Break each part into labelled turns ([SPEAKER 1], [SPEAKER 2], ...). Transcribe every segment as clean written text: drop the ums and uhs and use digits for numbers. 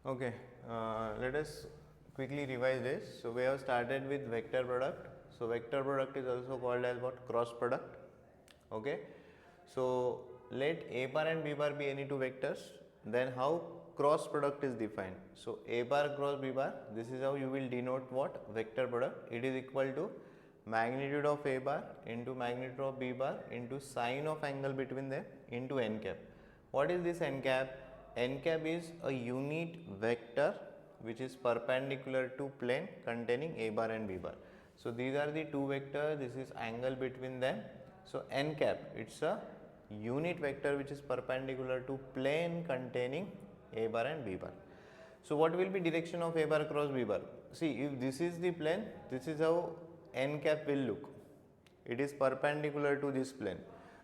[SPEAKER 1] Okay, let us quickly revise this. So we have started with vector product. So vector product is also called as what? Cross product. Okay, so let A bar and B bar be any two vectors. Then how cross product is defined? So A bar cross B bar, this is how you will denote what? Vector product. It is equal to magnitude of A bar into magnitude of B bar into sine of angle between them into n cap. What is this n cap? N cap is a unit vector which is perpendicular to plane containing A bar and B bar. So these are the two vectors, this is angle between them. So n cap, it's a unit vector which is perpendicular to plane containing A bar and B bar. So what will be direction of A bar cross B bar? See, if this is the plane, this is how n cap will look. It is perpendicular to this plane.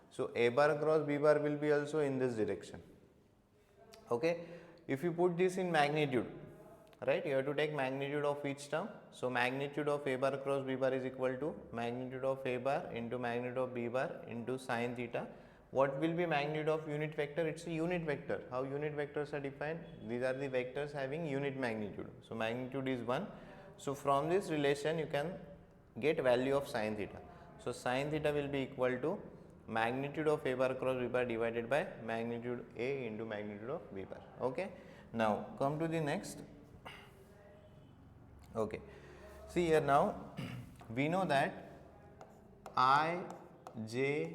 [SPEAKER 1] So A bar cross B bar will be also in this direction. Okay, if you put this in magnitude, right, you have to take magnitude of each term. So magnitude of A bar cross B bar is equal to magnitude of A bar into magnitude of B bar into sine theta. What will be magnitude of unit vector? It's a unit vector. How unit vectors are defined? These are the vectors having unit magnitude. So magnitude is 1. So from this relation you can get value of sine theta. So sine theta will be equal to magnitude of A bar cross B bar divided by magnitude A into magnitude of B bar. Okay. Now come to the next. Okay. See here now we know that I, J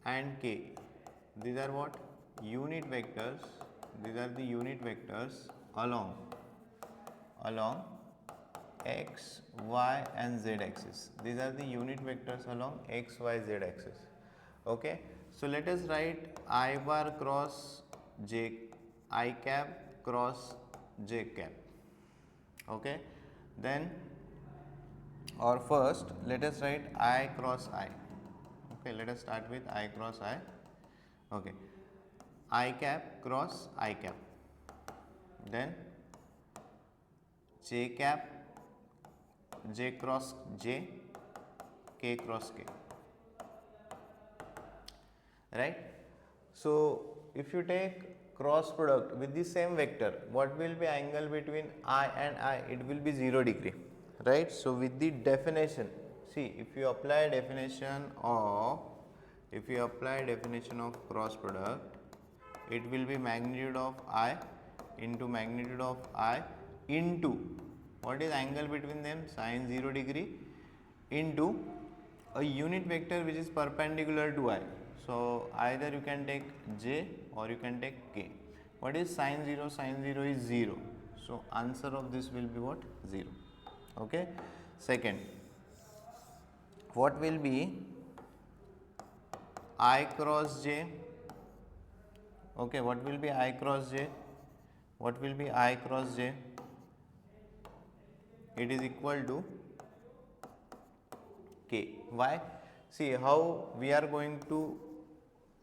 [SPEAKER 1] and K, these are what? Unit vectors. These are the unit vectors along x, y and z axis. These are the unit vectors along x, y, z axis. Okay. So let us write I bar cross j, I cap cross j cap. Okay. Then or first let us write I cross I. Okay, let us start with I cross I. Okay, I cap cross I cap, then J cap, J cross J, K cross K, right. So if you take cross product with the same vector, what will be angle between I and I? It will be 0 degree, right. So with the definition, see, if you apply definition of cross product, it will be magnitude of I into magnitude of I into what is angle between them? Sine 0 degree into a unit vector which is perpendicular to I. So either you can take J or you can take K. What is sine 0? Sine 0 is 0. So answer of this will be what? 0. Okay. Second, what will be I cross J? Okay, what will be I cross J? What will be I cross J? It is equal to K. Why? See how we are going to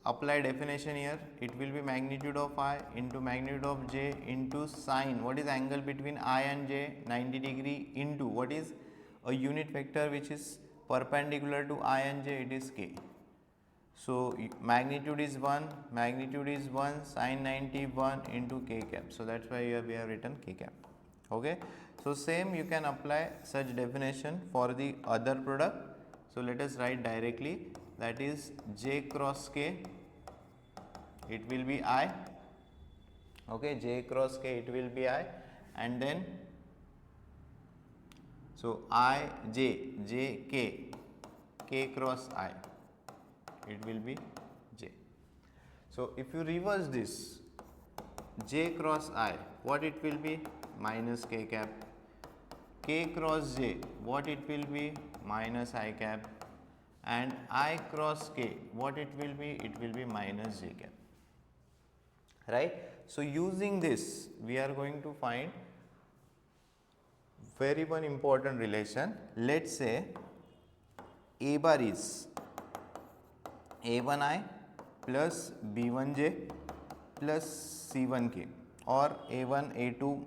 [SPEAKER 1] apply definition here. It will be magnitude of I into magnitude of J into sine. What is angle between I and J? 90 degree into what is a unit vector which is perpendicular to I and J? It is K. So magnitude is 1, sine 91 into K cap. So that's why here we have written K cap. Okay. So same you can apply such definition for the other product. So let us write directly, that is J cross K, it will be I. Okay, J cross K, it will be I, and then so I J K cross I, it will be J. So if you reverse this, J cross I, what it will be? Minus K cap. K cross J, what it will be? Minus I cap. And I cross K, what it will be? It will be minus J cap. Right. So using this, we are going to find very one important relation. Let's say A bar is A1I plus B1J plus C1K or A1, A2,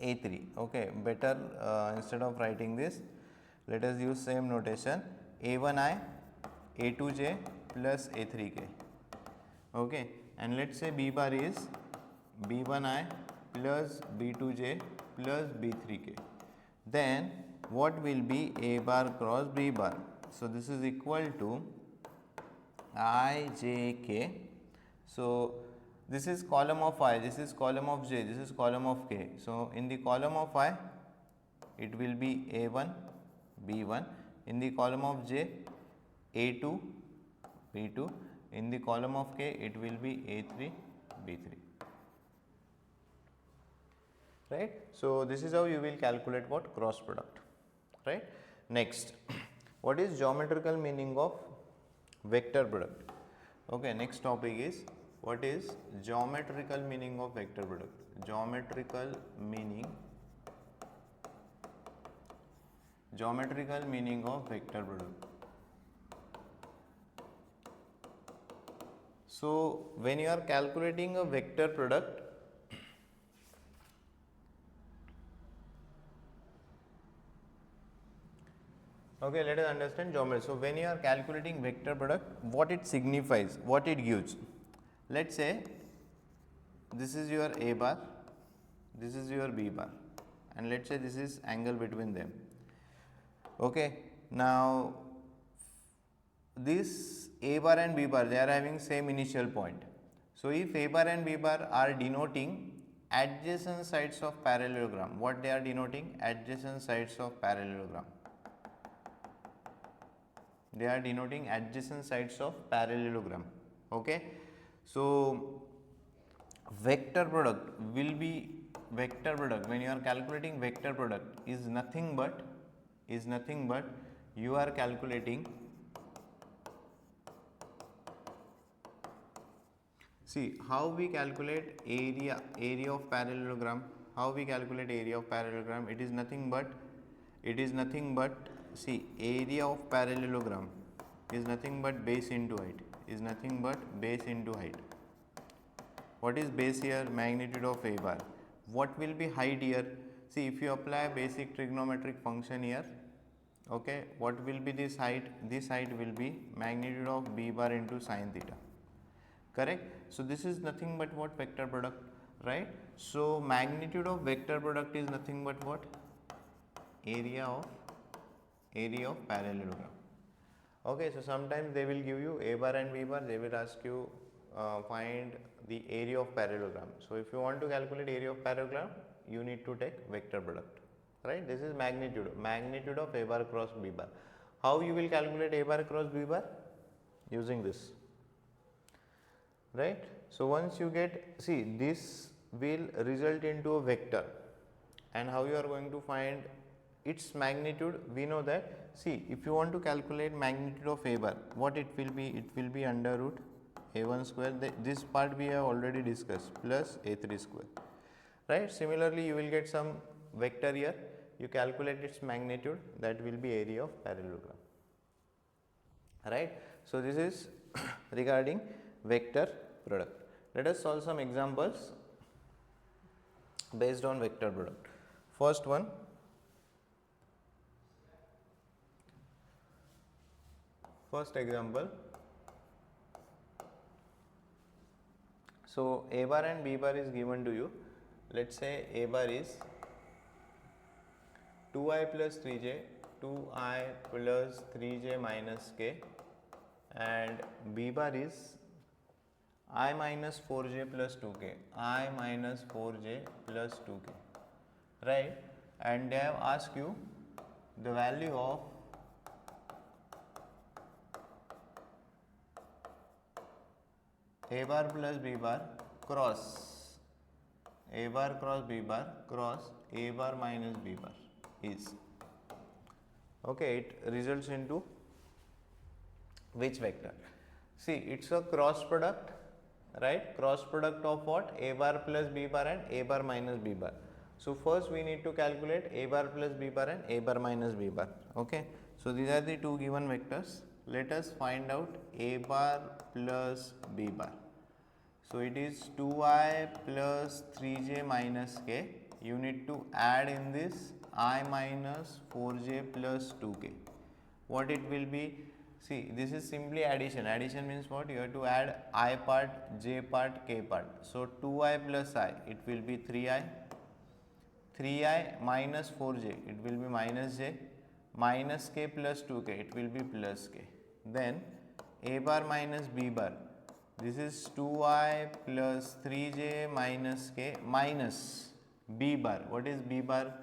[SPEAKER 1] A3. Okay, better instead of writing this, let us use same notation, A1I, A2J plus A3K. Okay, and let's say B bar is B1I plus b2j plus b3k. Then what will be a bar cross b bar? So this is equal to ijk. So this is column of I, this is column of j, this is column of k. So in the column of I it will be a1 b1, in the column of j a2 b2, in the column of k it will be a3 b3, right. So this is how you will calculate what? Cross product, right. Next, what is geometrical meaning of vector product? Okay, next topic is what is geometrical meaning of vector product. Geometrical meaning of vector product. So when you are calculating a vector product, okay, let us understand geometry. So when you are calculating vector product, what it signifies, what it gives. Let's say this is your a bar, this is your b bar, and let's say this is angle between them. Okay, now this a bar and b bar, they are having same initial point. So if a bar and b bar are denoting adjacent sides of parallelogram, what they are denoting? Adjacent sides of parallelogram. They are denoting adjacent sides of parallelogram. Okay, so vector product will be, vector product, when you are calculating vector product, is nothing but you are calculating, see how we calculate area of parallelogram. How we calculate area of parallelogram? It is nothing but see, area of parallelogram is nothing but base into height, What is base here? Magnitude of a bar. What will be height here? See, if you apply basic trigonometric function here, okay, what will be this height? This height will be magnitude of b bar into sin theta, correct. So this is nothing but what? Vector product, right. So magnitude of vector product is nothing but what? Area of parallelogram. Okay, so sometimes they will give you a bar and b bar, they will ask you find the area of parallelogram. So if you want to calculate area of parallelogram, you need to take vector product, right. This is magnitude of a bar cross b bar. How you will calculate a bar cross b bar? Using this, right. So once you get, see, this will result into a vector, and how you are going to find its magnitude? We know that, see, if you want to calculate magnitude of a bar, what it will be? It will be under root a1 square, this part we have already discussed, plus a3 square, right. Similarly, you will get some vector here, you calculate its magnitude, that will be area of parallelogram, right. So this is regarding vector product. Let us solve some examples based on vector product. First one, first example. So a bar and b bar is given to you. Let's say a bar is 2i plus 3j, 2i plus 3j minus k, and b bar is I minus 4j plus 2k, I minus 4j plus 2k, right. And they have asked you the value of a bar plus b bar cross a bar cross b bar cross a bar minus b bar is, okay, it results into which vector? See, it's a cross product, right. Cross product of what? A bar plus b bar and a bar minus b bar. So first we need to calculate a bar plus b bar and a bar minus b bar. Okay, so these are the two given vectors. Let us find out a bar plus b bar. So it is 2i plus 3j minus k. You need to add in this I minus 4j plus 2k. What it will be? See, this is simply addition. Addition means what? You have to add I part, j part, k part. So 2i plus I, it will be 3i. 3i minus 4j, it will be minus j. Minus k plus 2k, it will be plus k. Then a bar minus b bar. This is 2i plus 3j minus k minus b bar. What is b bar?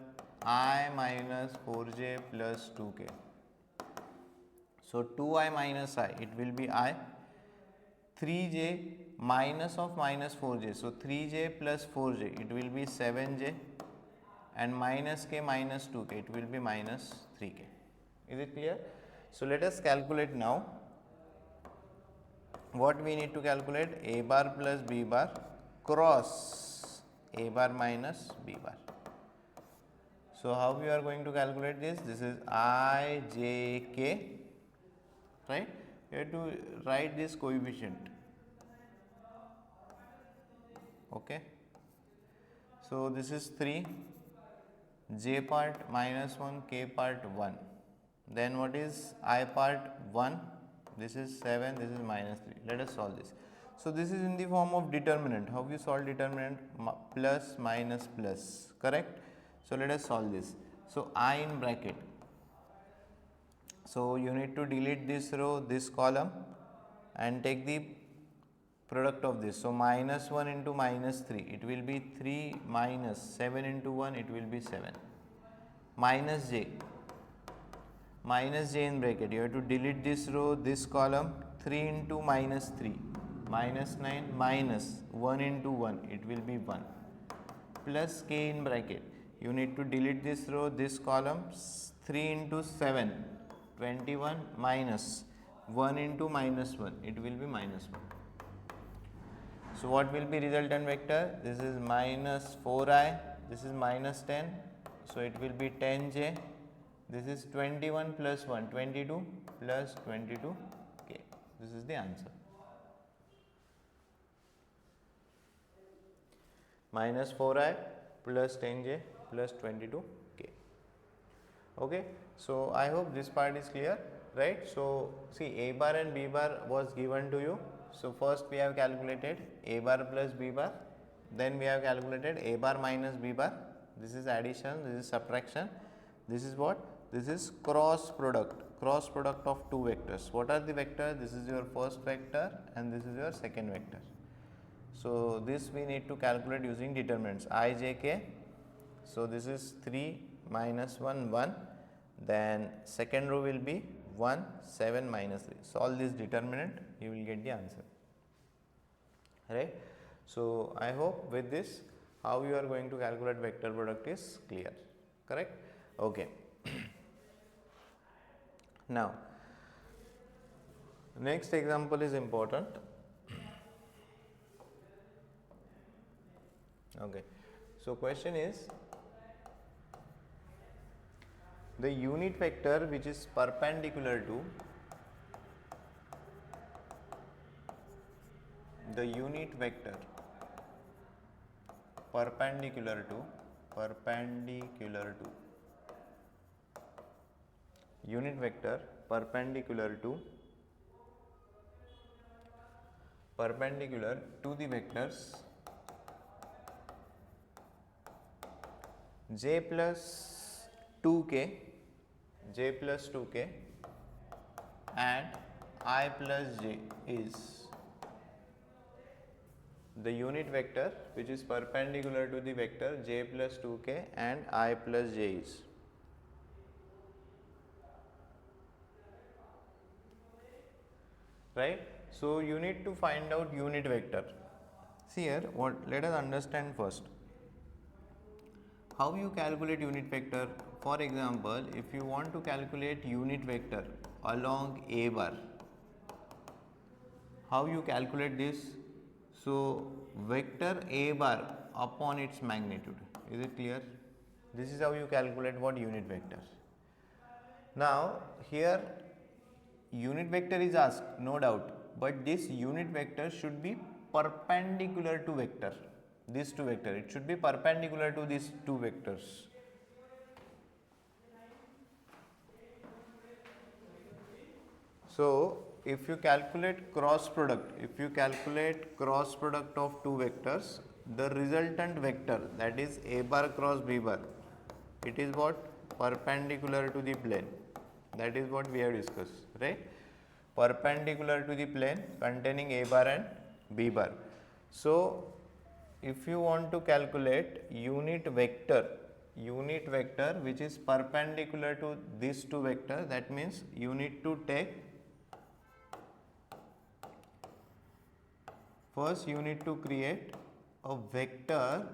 [SPEAKER 1] I minus 4j plus 2k. So 2i minus I, it will be I. 3j minus of minus 4j. So 3j plus 4j, it will be 7j. And minus k minus 2k, it will be minus 3k. Is it clear? So let us calculate now. What we need to calculate? A bar plus b bar cross a bar minus b bar. So how we are going to calculate this? This is I, j, k, right? You have to write this coefficient. Okay. So this is 3, j part minus 1, k part 1. Then what is I part 1? This is 7, this is minus 3. Let us solve this. So this is in the form of determinant. How you solve determinant? Plus, minus, plus. Correct? So let us solve this. So I in bracket. So you need to delete this row, this column, and take the product of this. So minus 1 into minus 3, it will be 3 minus 7 into 1, it will be 7. Minus j. Minus j in bracket. You have to delete this row, this column. 3 into minus 3. Minus 9 minus 1 into 1, it will be 1. Plus k in bracket. You need to delete this row, this column. 3 into 7. 21 minus 1 into minus 1, it will be minus 1. So what will be resultant vector? This is minus 4i, this is minus 10, so it will be 10j. This is 21 plus 1, 22 plus 22k. This is the answer. Minus 4i plus 10j plus 22k. Okay. So I hope this part is clear, right? So see, a bar and b bar was given to you. So first we have calculated a bar plus b bar, then we have calculated a bar minus b bar. This is addition, this is subtraction. This is what? This is cross product of two vectors. What are the vectors? This is your first vector and this is your second vector. So this we need to calculate using determinants I, j, k. So this is 3 minus 1, 1. Then second row will be 1, 7 minus 3. Solve this determinant, you will get the answer. Right? So I hope with this, how you are going to calculate vector product is clear. Correct? Okay. Now, next example is important. Okay. So question is, the unit vector which is perpendicular to unit vector perpendicular to unit vector perpendicular to the vectors j plus 2k and I plus j is the unit vector which is perpendicular to the vector j plus 2k and I plus j is. Right? So you need to find out unit vector. See here, let us understand first. How you calculate unit vector? For example, if you want to calculate unit vector along a bar, how you calculate this? So vector a bar upon its magnitude. Is it clear? This is how you calculate what unit vector. Now here unit vector is asked, no doubt, but this unit vector should be perpendicular to vector. These two vectors, it should be perpendicular to these two vectors. So if you calculate cross product, of two vectors, the resultant vector, that is a bar cross b bar, it is what? Perpendicular to the plane. That is what we have discussed, right? Perpendicular to the plane containing a bar and b bar. So if you want to calculate unit vector which is perpendicular to these two vectors, that means you need to take, first you need to create a vector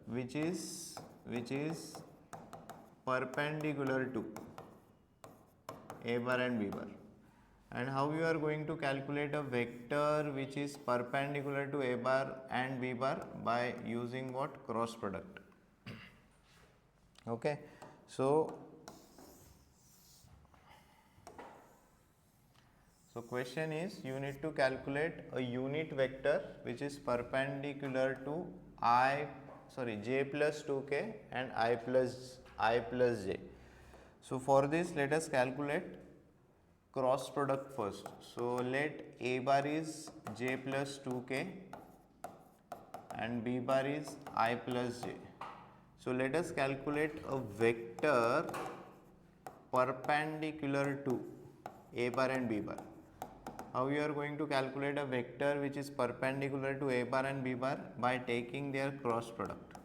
[SPEAKER 1] which is perpendicular to a bar and b bar. And how you are going to calculate a vector which is perpendicular to a bar and b bar? By using what? Cross product. Okay, so question is, you need to calculate a unit vector which is perpendicular to j plus 2k and I plus j. So for this, let us calculate cross product first. So let a bar is j plus 2k and b bar is I plus j. So let us calculate a vector perpendicular to a bar and b bar. How you are going to calculate a vector which is perpendicular to a bar and b bar? By taking their cross product.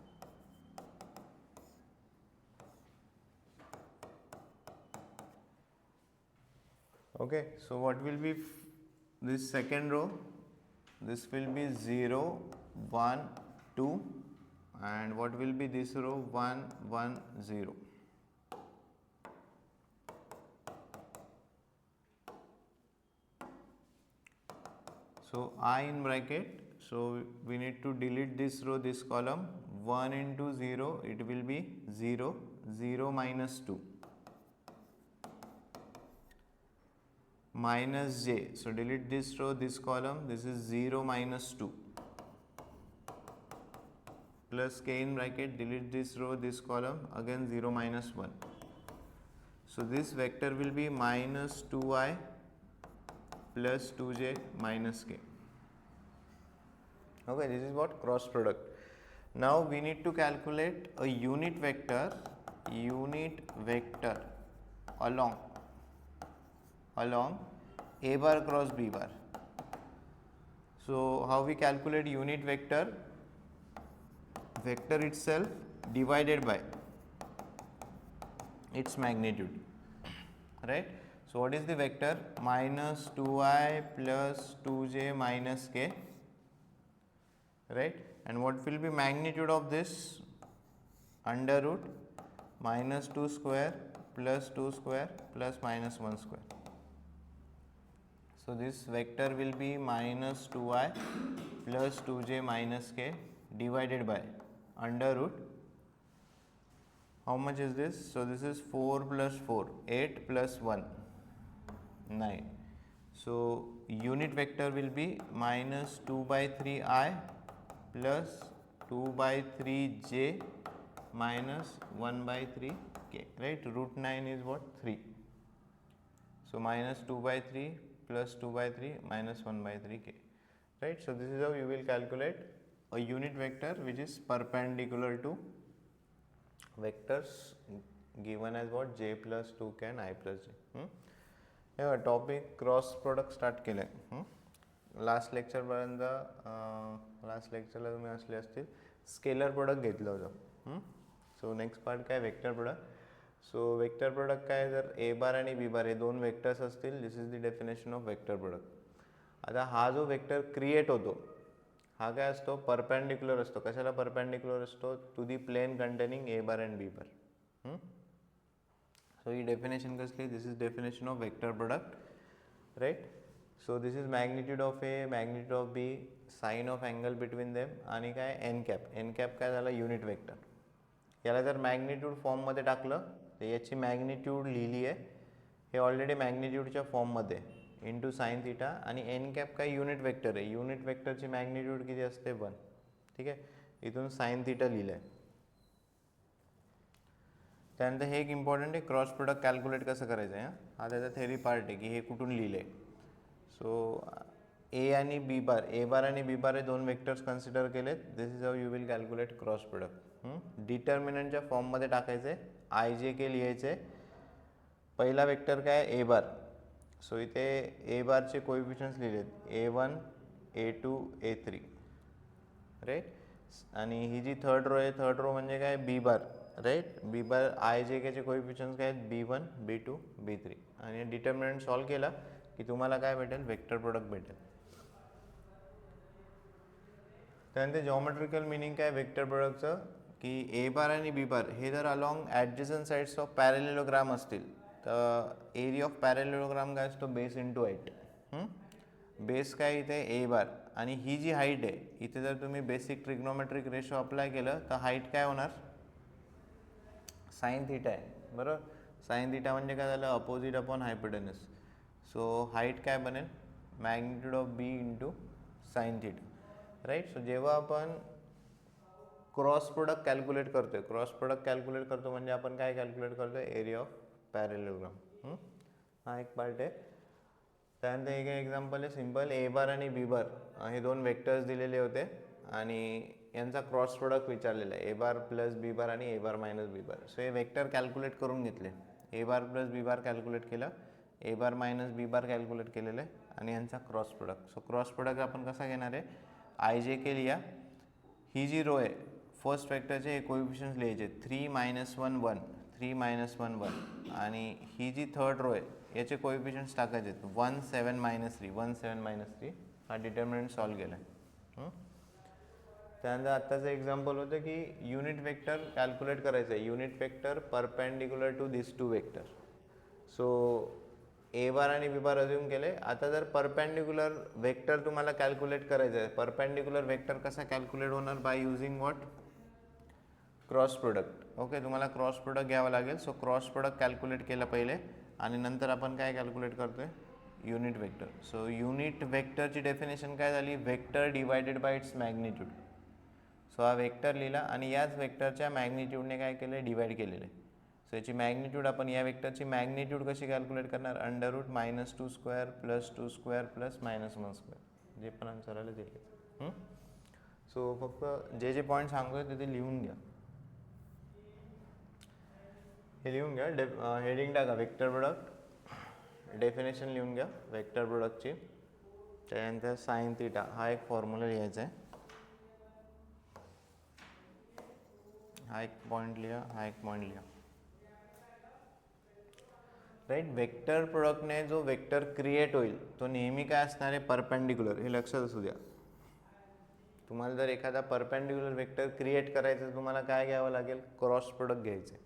[SPEAKER 1] Okay, so what will be this second row? This will be 0, 1, 2, and what will be this row? 1, 1, 0. So I in bracket, so we need to delete this row, this column. 1 into 0, it will be 0, 0 minus 2. Minus j, so delete this row, this column, this is 0 minus 2. Plus k in bracket, delete this row, this column, again 0 minus 1. So this vector will be minus 2i plus 2j minus k. Okay, this is what? Cross product. Now we need to calculate a unit vector along a bar cross b bar. So how we calculate unit vector? Vector itself divided by its magnitude, right? So what is the vector? Minus 2i plus 2j minus k, right? And what will be magnitude of this? Under root minus 2 square plus 2 square plus minus 1 square. So this vector will be minus 2i plus 2j minus k divided by under root. How much is this? So this is 4 plus 4, 8 plus 1, 9. So unit vector will be minus 2 by 3i plus 2 by 3j minus 1 by 3k, right? Root 9 is what? 3. So minus 2 by 3 plus 2 by 3 minus 1 by 3k, right? So this is how you will calculate a unit vector which is perpendicular to vectors given as what? J plus 2k and I plus j. Yeah, topic cross product start केले. Last लेक्चरपर्यंत last लेक्चरला तुम्ही असले असतील scalar product घेतलं होतं. So next part काय? Vector product. So vector product काय? जर ए bar आणि बी बार हे दोन वेक्टर्स असतील, this is the definition of vector product. आता हा जो वेक्टर क्रिएट होतो हा काय असतो? परपेंडिक्युलर असतो. कशाला परपेंडिक्युलर असतो? To the plane containing A bar and B bar. So ही डेफिनेशन कसली? This is definition of vector product, right? So this is magnitude of A, magnitude of B, sine of angle between them आणि काय? n cap. n cap काय झाला? Unit vector. याला जर magnitude फॉर्ममध्ये टाकलं तर याची मॅग्निट्यूड लिहिली आहे, हे ऑलरेडी मॅग्निट्यूडच्या फॉर्ममध्ये इंटू साइन थिटा, आणि n cap काय? युनिट वेक्टर आहे. युनिट वेक्टरची मॅग्निट्यूड किती असते? 1. ठीक आहे, इथून साइन थिटा लिहिलं आहे. त्यानंतर हे एक इम्पॉर्टंट आहे, क्रॉस प्रोडक्ट कॅल्क्युलेट कसं करायचं आहे. हा त्याचा थेरी पार्ट आहे की हे कुठून लिहिलं आहे. सो ए आणि बी बार, ए बार आणि बी बार हे दोन वेक्टर्स कन्सिडर केलेत. This is how you will calculate cross product. डिटर्मिनंटच्या फॉर्ममध्ये टाकायचे, आय जे के लिहायचे. पहिला वेक्टर काय, ए बार. सो इथे ए बारचे कोएफिशियंट्स लिहिलेत, A1 A2 A3 राईट. आणि ही जी थर्ड रो आहे, थर्ड रो म्हणजे काय, B bar right. B bar I J केचे कोएफिशियंट्स काय आहेत, B1 B2 B3. आणि डिटर्मिनंट सॉल्व केला की तुम्हाला काय भेटेल, वेक्टर प्रोडक्ट भेटेल. त्यानंतर जॉमेट्रिकल मिनिंग काय वेक्टर प्रोडक्टचं, की ए बार आणि बी बार हे जर अलॉंग ॲडजसंट साईड्स ऑफ पॅरेलेलोग्राम असतील तर एरिया ऑफ पॅरेलेलोग्राम काय असतो, बेस इंटू हाईट. बेस काय इथे ए बार, आणि ही जी हाईट आहे इथे जर तुम्ही बेसिक ट्रिग्नोमेट्रिक रेशो अप्लाय केलं तर हाईट काय होणार, साइन थीटा आहे बरोबर. साइन थीटा म्हणजे काय झालं, opposite upon hypotenuse. So height काय बनेल, magnitude of B into sine theta right. So जेव्हा आपण क्रॉस प्रोडक्ट कॅल्क्युलेट करतोय, क्रॉस प्रोडक्ट कॅल्क्युलेट करतो म्हणजे आपण काय कॅल्क्युलेट करतोय, एरिया ऑफ पॅरेलेलोग्राम. हा एक पार्ट आहे. त्यानंतर एक एक्झाम्पल आहे सिम्पल, ए बार आणि बी बार हे दोन वेक्टर्स दिलेले होते आणि यांचा क्रॉस प्रोडक्ट विचारलेला आहे, A bar plus B bar आणि A bar minus B bar. So हे वेक्टर कॅल्क्युलेट करून घेतले, A bar plus B bar calculate केलं, A bar minus B bar calculate केलेलं आहे आणि यांचा cross product. So cross product आपण कसा घेणार आहे, आय जे के लिहा. ही जी रो आहे फर्स्ट वेक्टरचे हे कोएफिशियंट्स लिहायचे, 3 - 1 1 3 - 1 1. आणि ही जी थर्ड रो आहे याचे कोएफिशियंट्स टाकायचे 1 7 - 3 1 7 - 3. हा डिटर्मिनंट सॉल्व केला आहे. त्यानंतर आत्ताचं एक्झाम्पल होतं की युनिट वेक्टर कॅल्क्युलेट करायचं आहे, unit vector perpendicular to this two vector. So A bar आणि बी बार अज्यूम केले. आता जर परपेंडिक्युलर वेक्टर तुम्हाला कॅल्क्युलेट करायचं आहे, परपेंडिक्युलर वेक्टर कसा कॅल्क्युलेट होणार, by using what, cross product. Okay, तुम्हाला क्रॉस प्रोडक्ट घ्यावं लागेल. सो क्रॉस प्रोडक्ट कॅल्क्युलेट केलं पहिले आणि नंतर आपण काय कॅल्क्युलेट करतोय, युनिट वेक्टर. सो युनिट वेक्टरची डेफिनेशन काय झाली, vector divided by its magnitude. So हा वेक्टर लिहिला आणि याच वेक्टरच्या मॅग्निट्यूडने काय केलं, डिवाइड केलेलं आहे. सो याची मॅग्निट्यूड, आपण या वेक्टरची मॅग्निट्यूड कशी कॅल्क्युलेट करणार, अंडर रूट -2² + 2² + -1², जे पण आन्सर आलं ते. सो फक्त जे जे पॉईंट सांगतोय ते लिहून घ्या. हे लिहून घ्या, हेडिंग टाका वेक्टर प्रोडक्ट, डेफिनेशन लिहून घ्या वेक्टर प्रोडक्टची. त्यानंतर साइन थीटा हा एक फॉर्म्युला लिहायचा आहे, हा एक पॉईंट लिहा, हा एक पॉईंट लिहा राईट. वेक्टर प्रोडक्टने जो वेक्टर क्रिएट होईल तो नेहमी काय असणार आहे, परपेंडिक्युलर. हे लक्षात असू द्या. तुम्हाला जर एखादा परपेंडिक्युलर वेक्टर क्रिएट करायचं तुम्हाला काय घ्यावं लागेल, क्रॉस प्रोडक्ट घ्यायचे.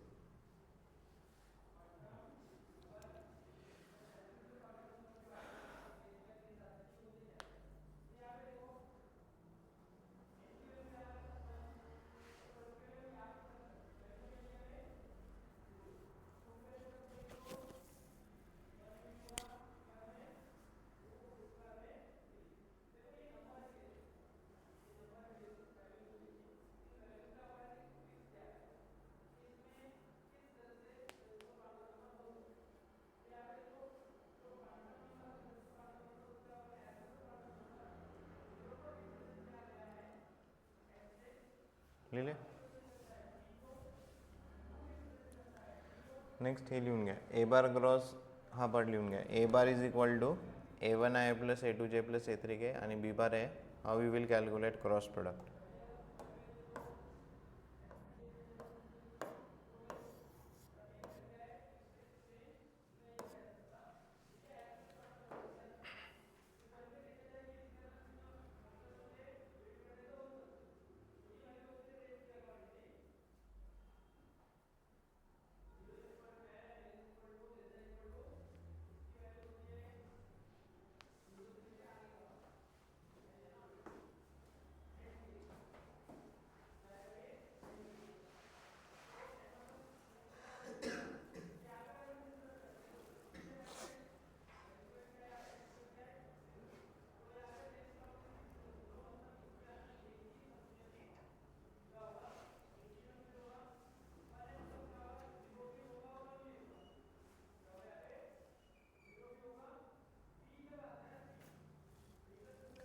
[SPEAKER 1] लिहिले. नेक्स्ट हे लिहून घ्या, ए बार क्रॉस, हा पार्ट लिहून घ्या. A bar is equal to A1i + A2j + A3k आणि बी बार आहे, how you will calculate cross product.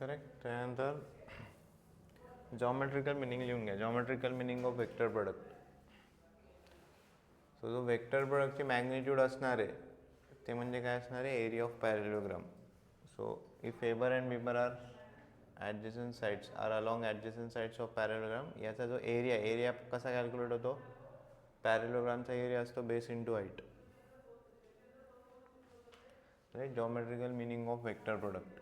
[SPEAKER 1] Correct. त्यानंतर जॉमेट्रिकल मिनिंग लिहून घ्या. Geometrical meaning of vector product. So जो वेक्टर प्रोडक्टची मॅग्निट्यूड असणार आहे ते म्हणजे काय असणार आहे, area of parallelogram. So if A bar and B bar are adjacent sides are along adjacent sides of parallelogram, याचा जो एरिया कसा कॅल्क्युलेट होतो, पॅरेललोग्रामचा एरिया असतो base into height. Right. Geometrical meaning of vector product.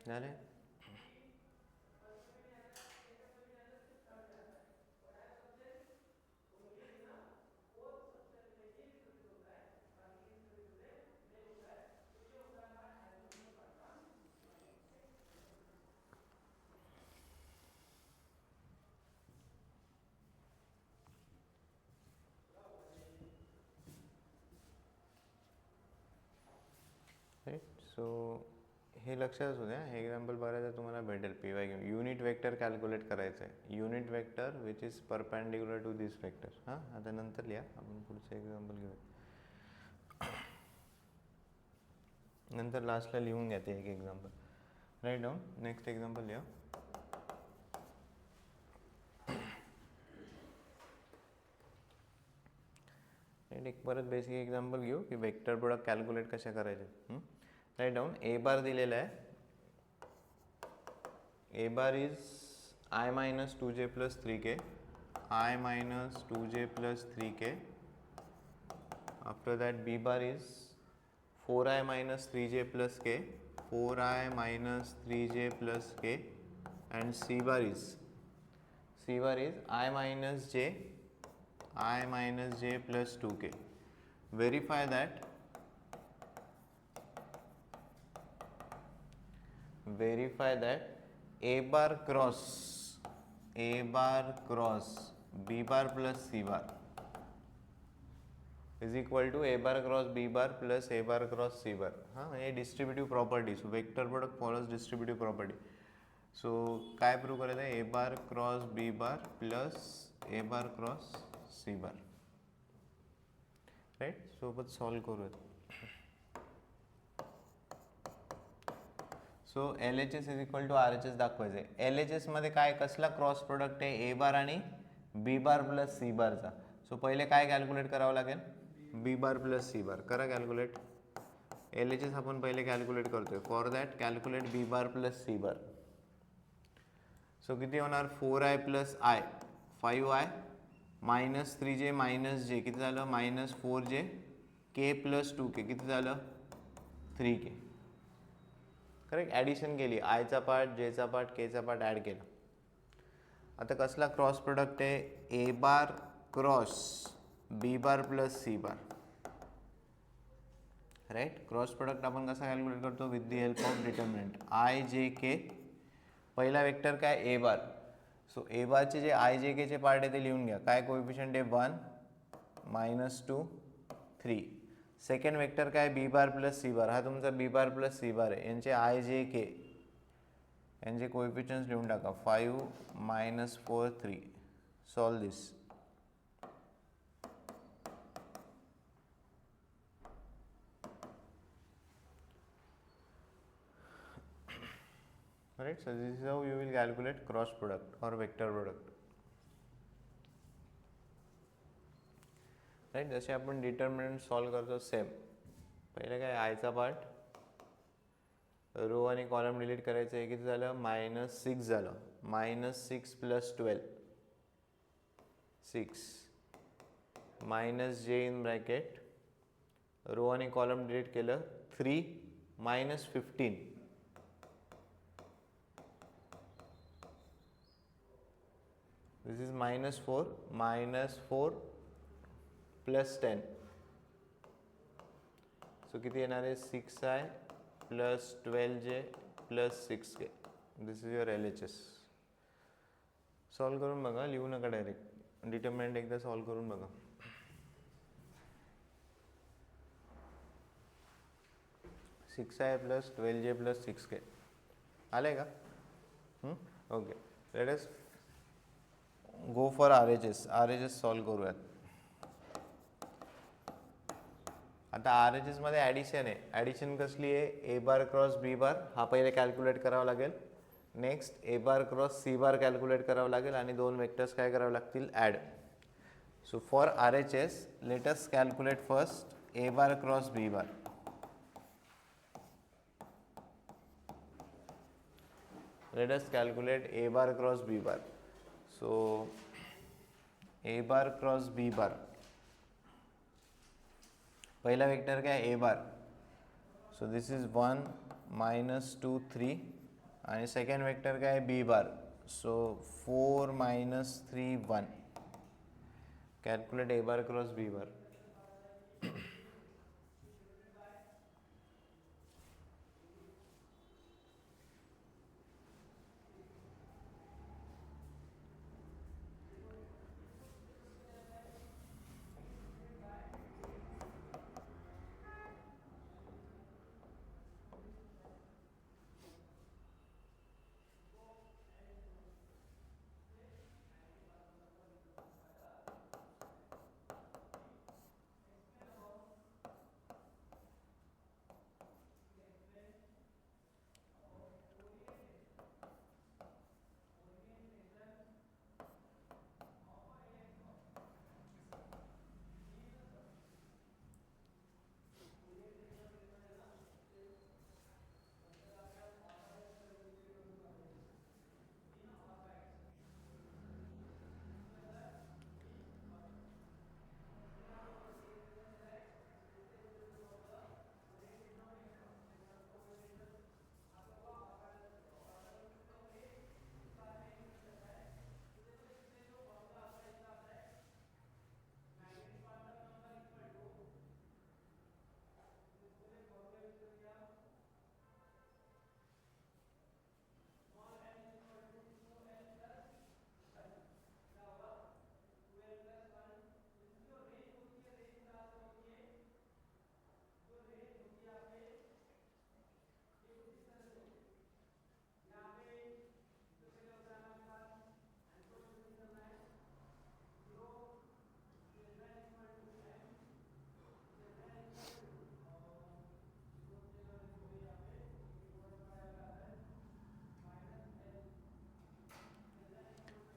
[SPEAKER 1] झाले. राईट. सो हे लक्षात असू द्या. हे एक्झाम्पल बघायचं तुम्हाला भेटेल PY घेऊन. युनिट वेक्टर कॅल्क्युलेट करायचं आहे. Unit vector which is perpendicular to this vector. हां, आता नंतर लिहा, आपण पुढचं एक्झाम्पल घेऊया. नंतर लास्टला लिहून घ्या ते एक example. Write down. Next example लिहा. राईट. एक परत बेसिक एक्झाम्पल घेऊ की वेक्टर प्रोडक्ट कॅल्क्युलेट कशा करायचे. Right down. ए बार दिलेला आहे. A bar is I minus 2j plus 3k. I minus 2j plus 3k. After that B bar is 4i minus 3j plus k. 4i minus 3j plus k. And C bar is I minus j plus 2k. Verify that A bar cross B bar plus C bar is equal to A bar cross B bar plus A bar cross C bar. हाँ, ये distributive property. So vector product follows distributive property. So काय prove करायचं आहे, A bar cross B bar plus A bar cross C bar. Right. सोबत solve करूयात. So LHS is equal to RHS दाखवायचं आहे. LHS मध्ये काय कसला क्रॉस प्रोडक्ट आहे, A बार आणि B बार प्लस C बारचा. सो पहिले काय कॅल्क्युलेट करावं लागेल, B बार प्लस C बार. करा कॅल्क्युलेट. LHS आपण पहिले कॅल्क्युलेट करतोय. For that calculate B bar plus C बार. सो किती होणार, 4i plus I 5i minus 3j minus j किती झालं, minus 4j k plus 2k किती झालं, 3k. करेक्ट. ॲडिशन केली. आयचा पार्ट, जेचा पार्ट, केचा पार्ट ॲड केला. आता कसला क्रॉस प्रोडक्ट आहे, A bar cross B bar plus C bar. Right. Cross product आपण कसा कॅल्क्युलेट करतो, with the help of determinant I J K. पहिला वेक्टर काय, A bar. So A बारचे J I J Keche part आहे ते लिहून घ्या. काय कोएफिशियंट आहे, 1 -2 3. सेकंड वेक्टर काय, बी बार प्लस सी बार. हा तुमचा बी बार प्लस सी बार आहे. यांचे आय जे के यांचे कोएफिशियंट्स लिहून टाका. 5 -4 3. Solve this. Right. So this is how you will calculate cross product और वेक्टर प्रोडक्ट. राईट. जसे आपण डिटर्मिनंट सॉल्व करतो सेम. पहिले काय आयचा पार्ट, रो आणि कॉलम डिलीट करायचं आहे. किती झालं? -6 झालं. -6 + 12 6 -j इन ब्रॅकेट, रो आणि कॉलम डिलीट केलं 3 -15 दिस इज -4 -4 + 10. सो किती येणार आहे? 6i + 12j + 6k. This is your LHS. Solve करून बघा, लिहू नका डायरेक्ट. डिटर्मिनंट एकदा सॉल्व करून बघा. सिक्स आय + 12j + 6k आले का? Okay. Let us go for RHS. RHS solve करूयात. आता RHS मध्ये ॲडिशन आहे. ॲडिशन कसली आहे? A bar cross B bar हा पहिले कॅल्क्युलेट करावा लागेल. Next A bar cross C bar calculate करावं लागेल आणि दोन वेक्टर्स काय करावे लागतील? Add. So for RHS let us calculate first A bar cross B bar. Let us calculate A bar cross B bar. So A bar cross B bar. पहला vector क्या है? A bar. So this is 1 -2 3 and second vector क्या है? B bar. So 4 -3 1. Calculate A bar cross B bar.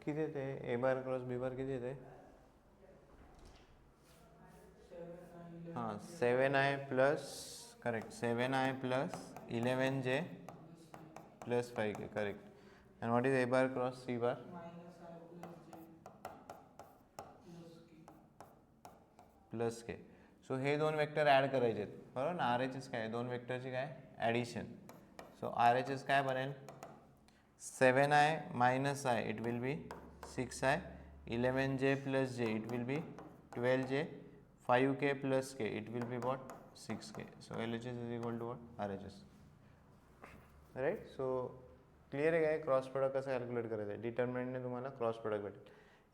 [SPEAKER 1] किती येते? A bar cross B बार किती येते? हां 7i plus correct 7i + 11j + 5k correct. and what is A bar cross C bar? +k. सो हे दोन vector add करायचे आहेत बरोबर ना. RHS काय? दोन वेक्टरची काय? ॲडिशन. सो RHS काय बनेल? 7i - I it will be 6i, 11j + j it will be 12j, 5k + k it will be what? 6k. So LHS is equal to what? RHS. Right. So clear आहे काय cross product कसं calculate करायचं आहे? डिटर्मिनंटने तुम्हाला cross product भेटेल.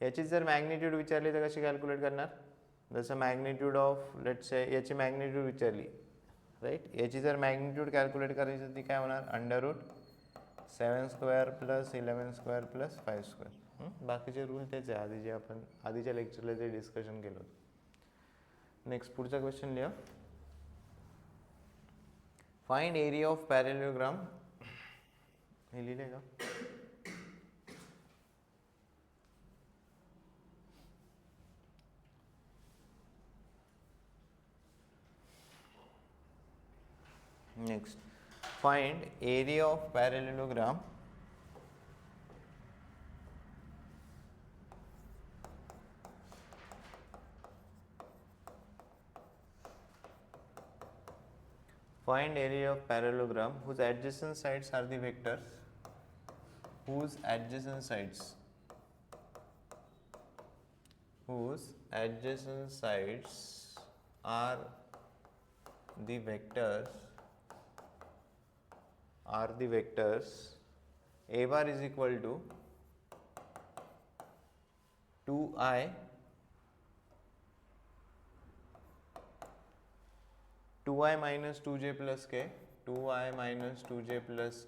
[SPEAKER 1] याची जर magnitude विचारली तर कशी कॅल्क्युलेट करणार? जसं मॅग्निट्यूड ऑफ लेट्स से याची मॅग्निट्यूड विचारली राईट. याची जर मॅग्निट्यूड कॅल्क्युलेट करायची ती काय होणार? √7² + 11² + 5². बाकीचे रूल तेच आहे आधी जे आपण आधीच्या लेक्चरला जे डिस्कशन केलं होतं. नेक्स्ट पुढचा क्वेश्चन लिहा. फाइंड एरिया ऑफ पॅरेललोग्राम हे लिहिले का? Next, find area of parallelogram whose adjacent sides are the vectors, whose adjacent sides are the vectors a bar is equal to 2i 2i minus 2j plus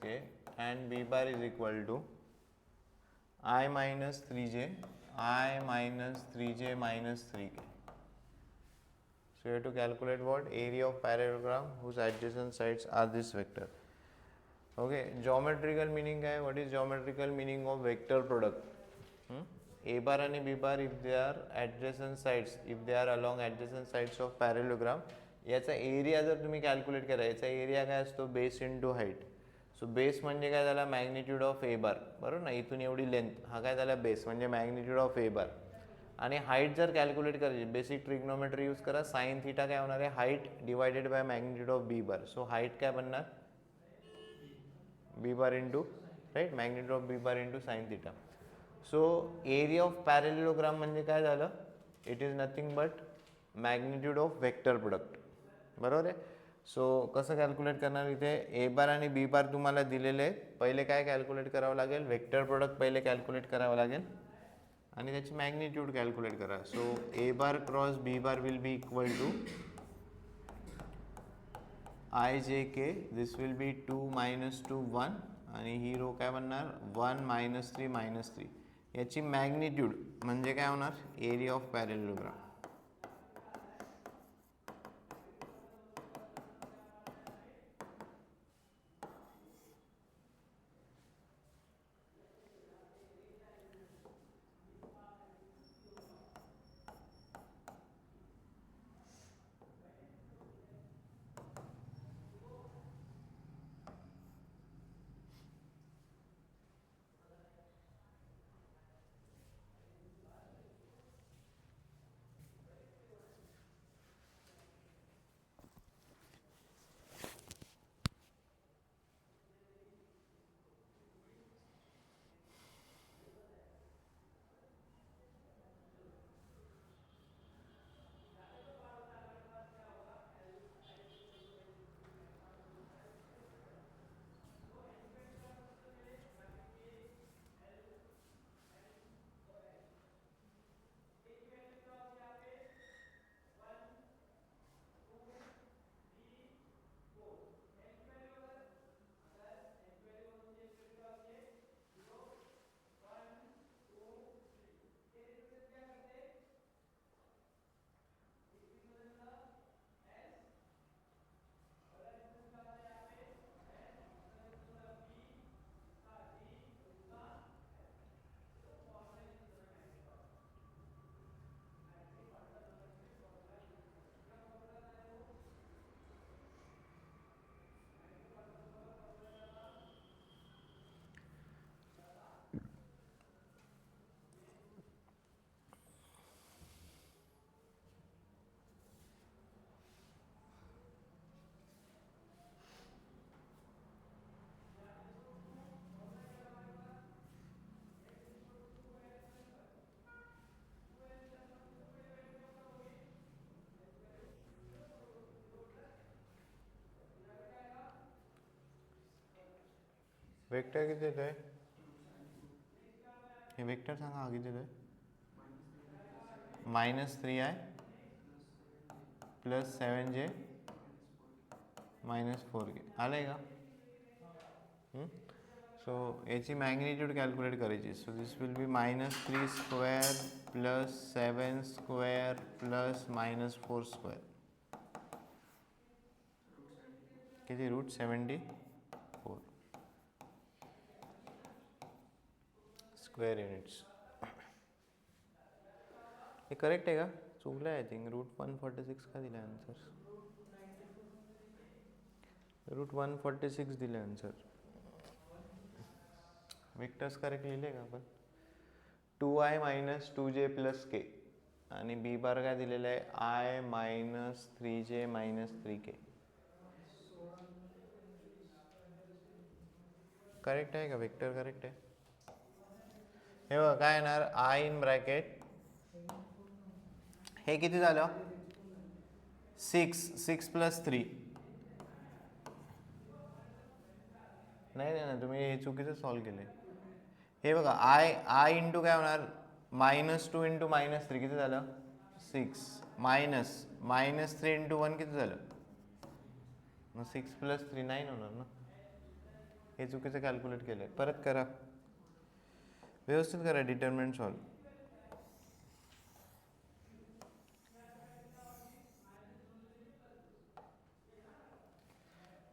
[SPEAKER 1] k and b bar is equal to I minus 3j minus 3k. So you have to calculate what? Area of parallelogram whose adjacent sides are this vector. Okay, geometrical meaning है. What is geometrical meaning of vector product? A bar and B bar, if they are adjacent sides, if they are along adjacent sides of parallelogram, याचा area जर तुम्ही calculate करा, याचा area काय असतो? Base into height. So base म्हणजे काय झाला? मॅग्निट्यूड ऑफ ए बार, बरोबर ना? इथून एवढी लेंथ, हा काय झाला? बेस म्हणजे मॅग्निट्यूड ऑफ ए बार. आणि हाईट जर कॅल्क्युलेट करायची, बेसिक ट्रिग्नोमेट्री यूज करा. साइन थीटा काय होणार आहे? Height divided by magnitude of B bar. So height काय बनणार? B bar into, right, magnitude of B bar into sine theta. So area of parallelogram म्हणजे काय झालं? It is nothing but magnitude of vector product, बरोबर आहे. सो कसं calculate करणार? इथे ए बार आणि बी बार तुम्हाला दिलेले आहेत. पहिले काय कॅल्क्युलेट करावं लागेल? वेक्टर प्रोडक्ट पहिले कॅल्क्युलेट करावं लागेल आणि त्याची मॅग्निट्यूड कॅल्क्युलेट करा. So A bar cross B bar will be equal to I J K. This will be 2 minus 2 1 आणि ही रो काय बनणार? 1 minus 3 minus 3. याची मॅग्निट्यूड म्हणजे काय होणार? Area of पॅरेललोग्राम. वेक्टर किती येत आहे? हे वेक्टर सांगा, हा किती येत आहे? -3i plus 7j minus 4k. आलं आहे का? सो याची मॅग्निट्यूड कॅल्क्युलेट करायची. So this will be -3 square plus 7 square plus -4 square. किती? √74. Square units. हे करेक्ट आहे का? चुकलं आहे आय थिंक. √146 का दिलं आन्सर? √146 दिले आन्सर. वेक्टर्स करेक्ट लिहिले का आपण? 2i - 2j + k आणि बी बार काय दिलेलं आहे? i - 3j - 3k. करेक्ट आहे का? वेक्टर करेक्ट आहे. हे बघा काय येणार? i इन ब्रॅकेट हे किती झालं? 6 + 3. नाही नाही नाही, तुम्ही हे चुकीचं सॉल्व केले. हे बघा i इंटू काय होणार? -2 इंटू -3 किती झालं? 6 -3 इंटू 1 किती झालं? मग 6 + 3 9 होणार ना. हे चुकीचं कॅल्क्युलेट केलं आहे. परत करा, व्यवस्थित करा, डिटर्मिनंट सॉल्व.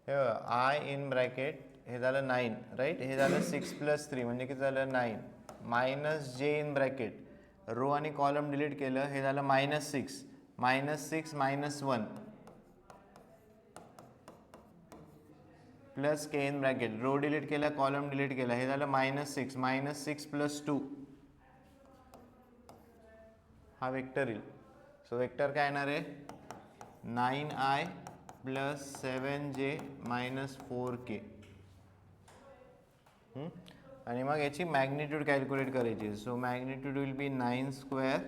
[SPEAKER 1] हे बघा i इन ब्रॅकेट हे झालं 9 राईट. हे झालं 6 + 3 म्हणजे किती झालं? 9 -j इन ब्रॅकेट रो आणि कॉलम डिलीट केलं. हे झालं -6 -6 -1 plus k in bracket row delete केला, कॉलम डिलीट केला. हे झालं -6 -6 + 2. हा वेक्टर येईल. सो वेक्टर काय येणार आहे? 9i + 7j - 4k. आणि मग याची मॅग्निट्यूड कॅल्क्युलेट करायची. सो मॅग्निट्यूड विल बी 9²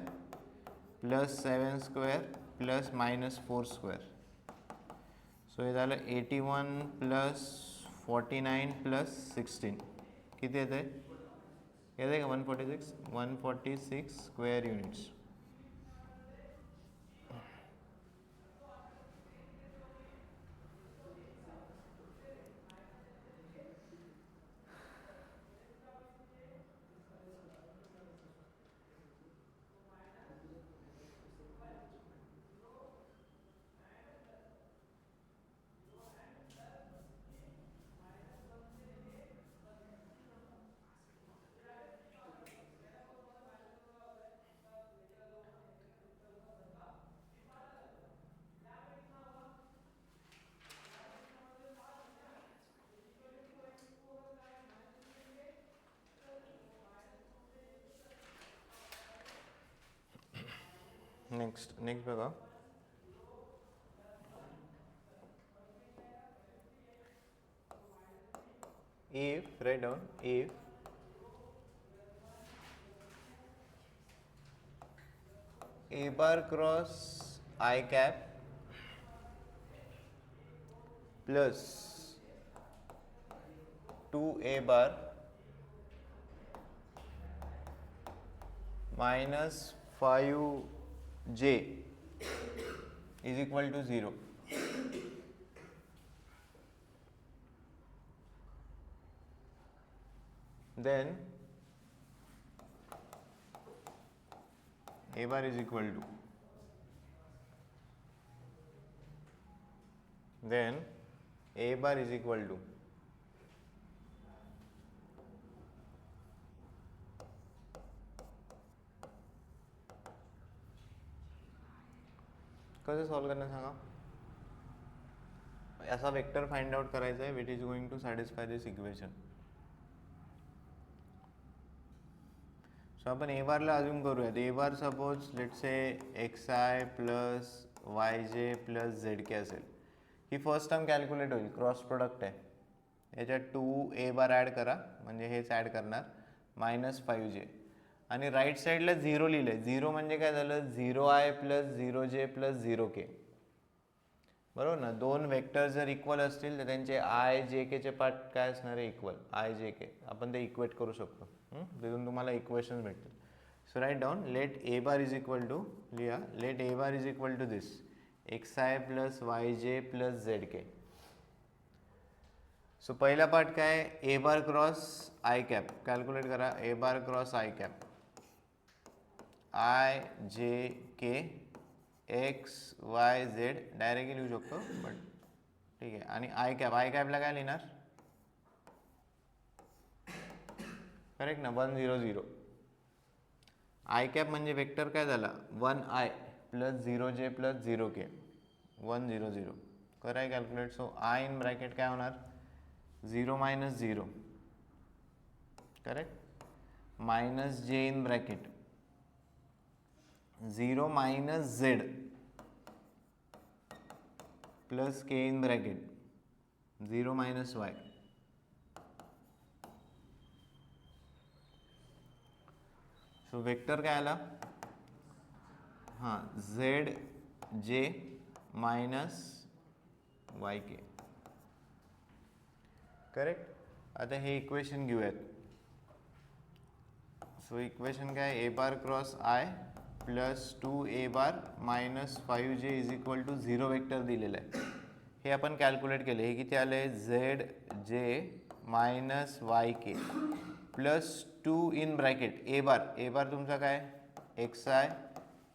[SPEAKER 1] + 7² + -4². सो हे झालं 81 + 49 + 16. किती येते? येते का? 146. 146 स्क्वेअर युनिट्स. नेक्स्ट बघा. If write down if a bar cross I cap plus 2a bar minus 5j is equal to 0. Then a bar is equal to, then a bar is equal to कसं solve करणार सांगा. असा vector find out करायचा आहे which is going to satisfy this equation. So आपण A बारला assume करूयात. A bar suppose let say xi plus yj plus zk असेल. ही फर्स्ट टर्म कॅल्क्युलेट होईल, क्रॉस प्रोडक्ट आहे. याच्यात 2a बार ॲड करा म्हणजे हेच ॲड करणार -5j आणि राईट साईडला 0 लिहिलं आहे. 0 म्हणजे काय झालं? 0i + 0j + 0k. बरोबर ना. दोन वेक्टर जर इक्वल असतील तर त्यांचे i j k चे पार्ट काय असणार आहे? Equal i j k. आपण ते इक्वेट करू शकतो. तिथून तुम्हाला इक्वेशन भेटतील. So write down let a bar is equal to, लिहा, let a bar is equal to this xi + yj + zk. सो पहिला पार्ट काय? a bar cross i cap. Calculate करा. a bar cross i cap i j k x y z directly लिहू शकतो but ठीक आहे. आणि i कॅपला काय लिहिणार? करेक्ट ना, 1 0 0. आय कॅप म्हणजे वेक्टर काय झाला, 1i plus 0j plus 0k, 1 0 0. कराय calculate. So I in bracket काय होणार, 0 minus 0, correct, minus J in bracket 0 minus Z plus K in bracket 0 minus Y. So vector काय आला, हां, झेड जे मायनस वाय के, करेक्ट. आता हे इक्वेशन घेऊयात. सो इक्वेशन काय, A bar cross I plus 2a bar minus 5j is equal to 0 vector दिलेलं आहे. हे आपण कॅल्क्युलेट केले. हे किती आले, झेड जे मायनस वाय के plus 2 in bracket A bar तुमचा काय, X I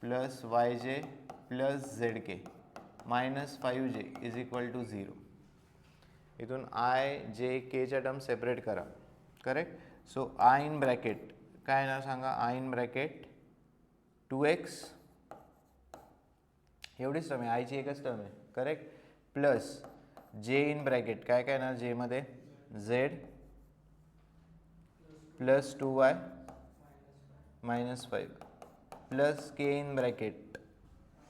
[SPEAKER 1] plus Y J plus Z K minus 5j is equal to 0. इथून आय जे केच्या टर्म सेपरेट करा, correct. So I in bracket काय ना सांगा, आय इन ब्रॅकेट 2x, एवढीच term आहे, आयची एकच टर्म आहे, correct, plus J in bracket काय काय ना, जे मध्ये Z plus 2y minus 5 plus K in bracket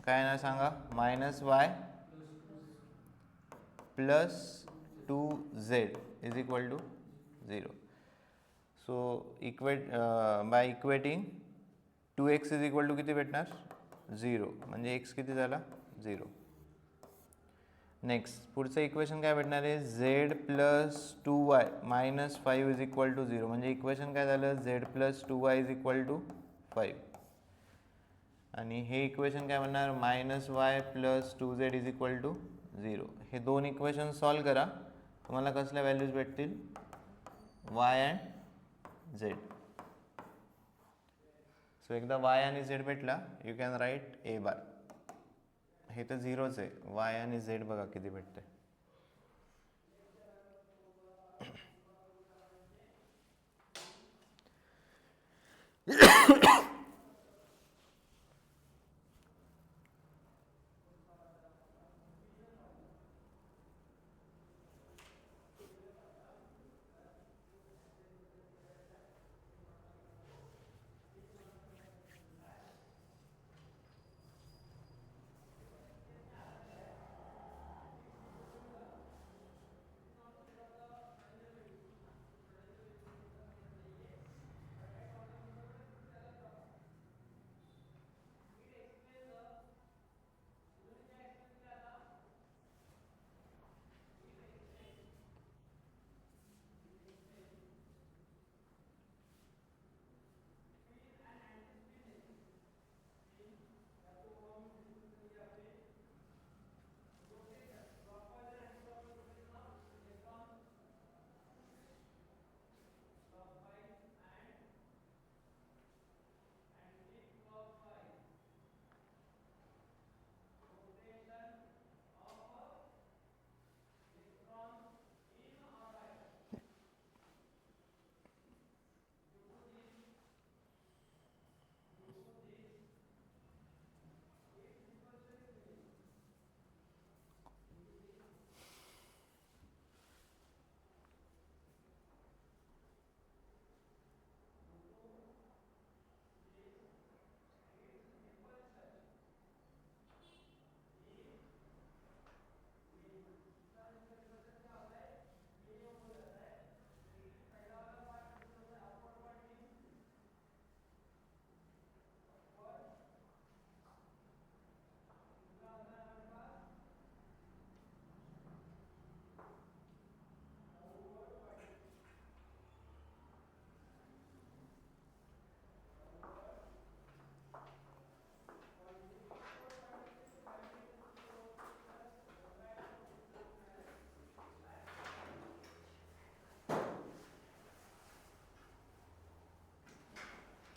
[SPEAKER 1] काय ना सांगा, minus Y plus 2z is equal to 0. So equate by equating 2x is equal to किती भेटणार, 0, म्हणजे x किती झाला, 0. नेक्स्ट पुढचं इक्वेशन काय भेटणार आहे, z plus 2y minus 5 is equal to 0, म्हणजे इक्वेशन काय झालं, z plus 2y is equal to 5. आणि हे इक्वेशन काय म्हणणार, minus Y plus 2z is equal to 0. हे दोन इक्वेशन सॉल्व करा, तुम्हाला कसल्या व्हॅल्यूज भेटतील, y अँड z. सो एकदा y आणि z भेटला, यू कॅन राईट ए बार. हे तर 0च आहे, y आणि z बघा किती भेटते.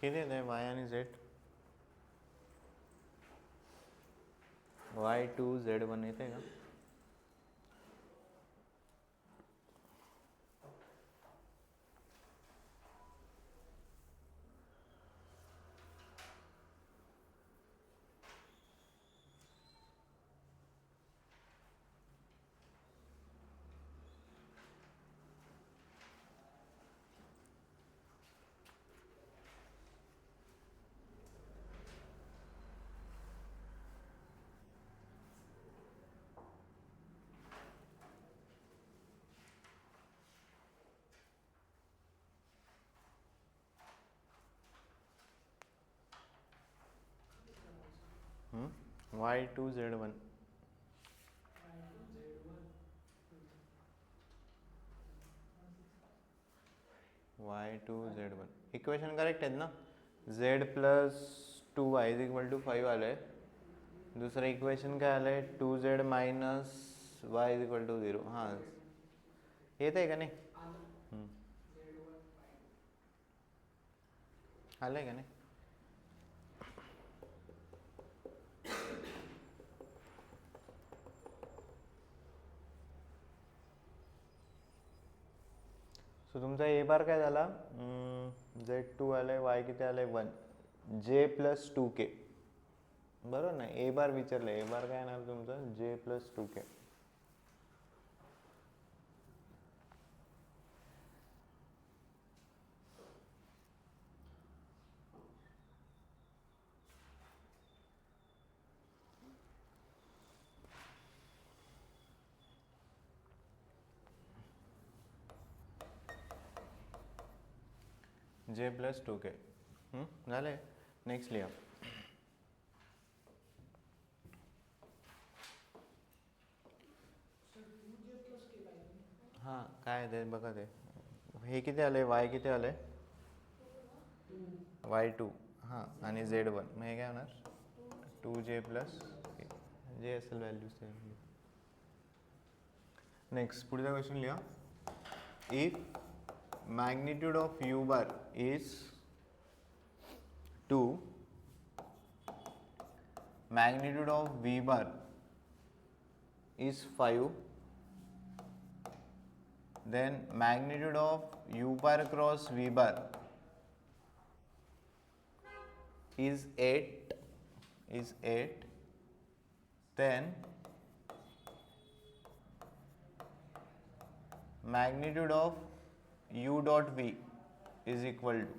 [SPEAKER 1] किती आहे y आणि z, y2 z1 येते का, y2 z1 y2 z1 equation correct आहेत ना. z plus 2y is equal to 5 आलं आहे. दुसरं इक्वेशन काय आलं आहे 2z minus y is equal to 0. हां येत आहे का नाही. आलं आहे का नाही. सो तुमचा ए बार काय झाला z2 आलं आहे y किती आलं आहे 1 j प्लस 2k बरोबर ना. ए बार विचारलं ए बार काय येणार तुमचं j plus 2k. j plus 2k झालं आहे. नेक्स्ट लिहा. हां काय ते बघा ते हे किती आलं आहे y किती आलं आहे y2 हां आणि z1 मग हे काय होणार 2j प्लस जे असेल व्हॅल्यूज ते. नेक्स्ट पुढचा क्वेश्चन लिहा. If magnitude of u bar is 2, magnitude of v bar is 5, then magnitude of u bar cross v bar is 8, then magnitude of u dot v is equal to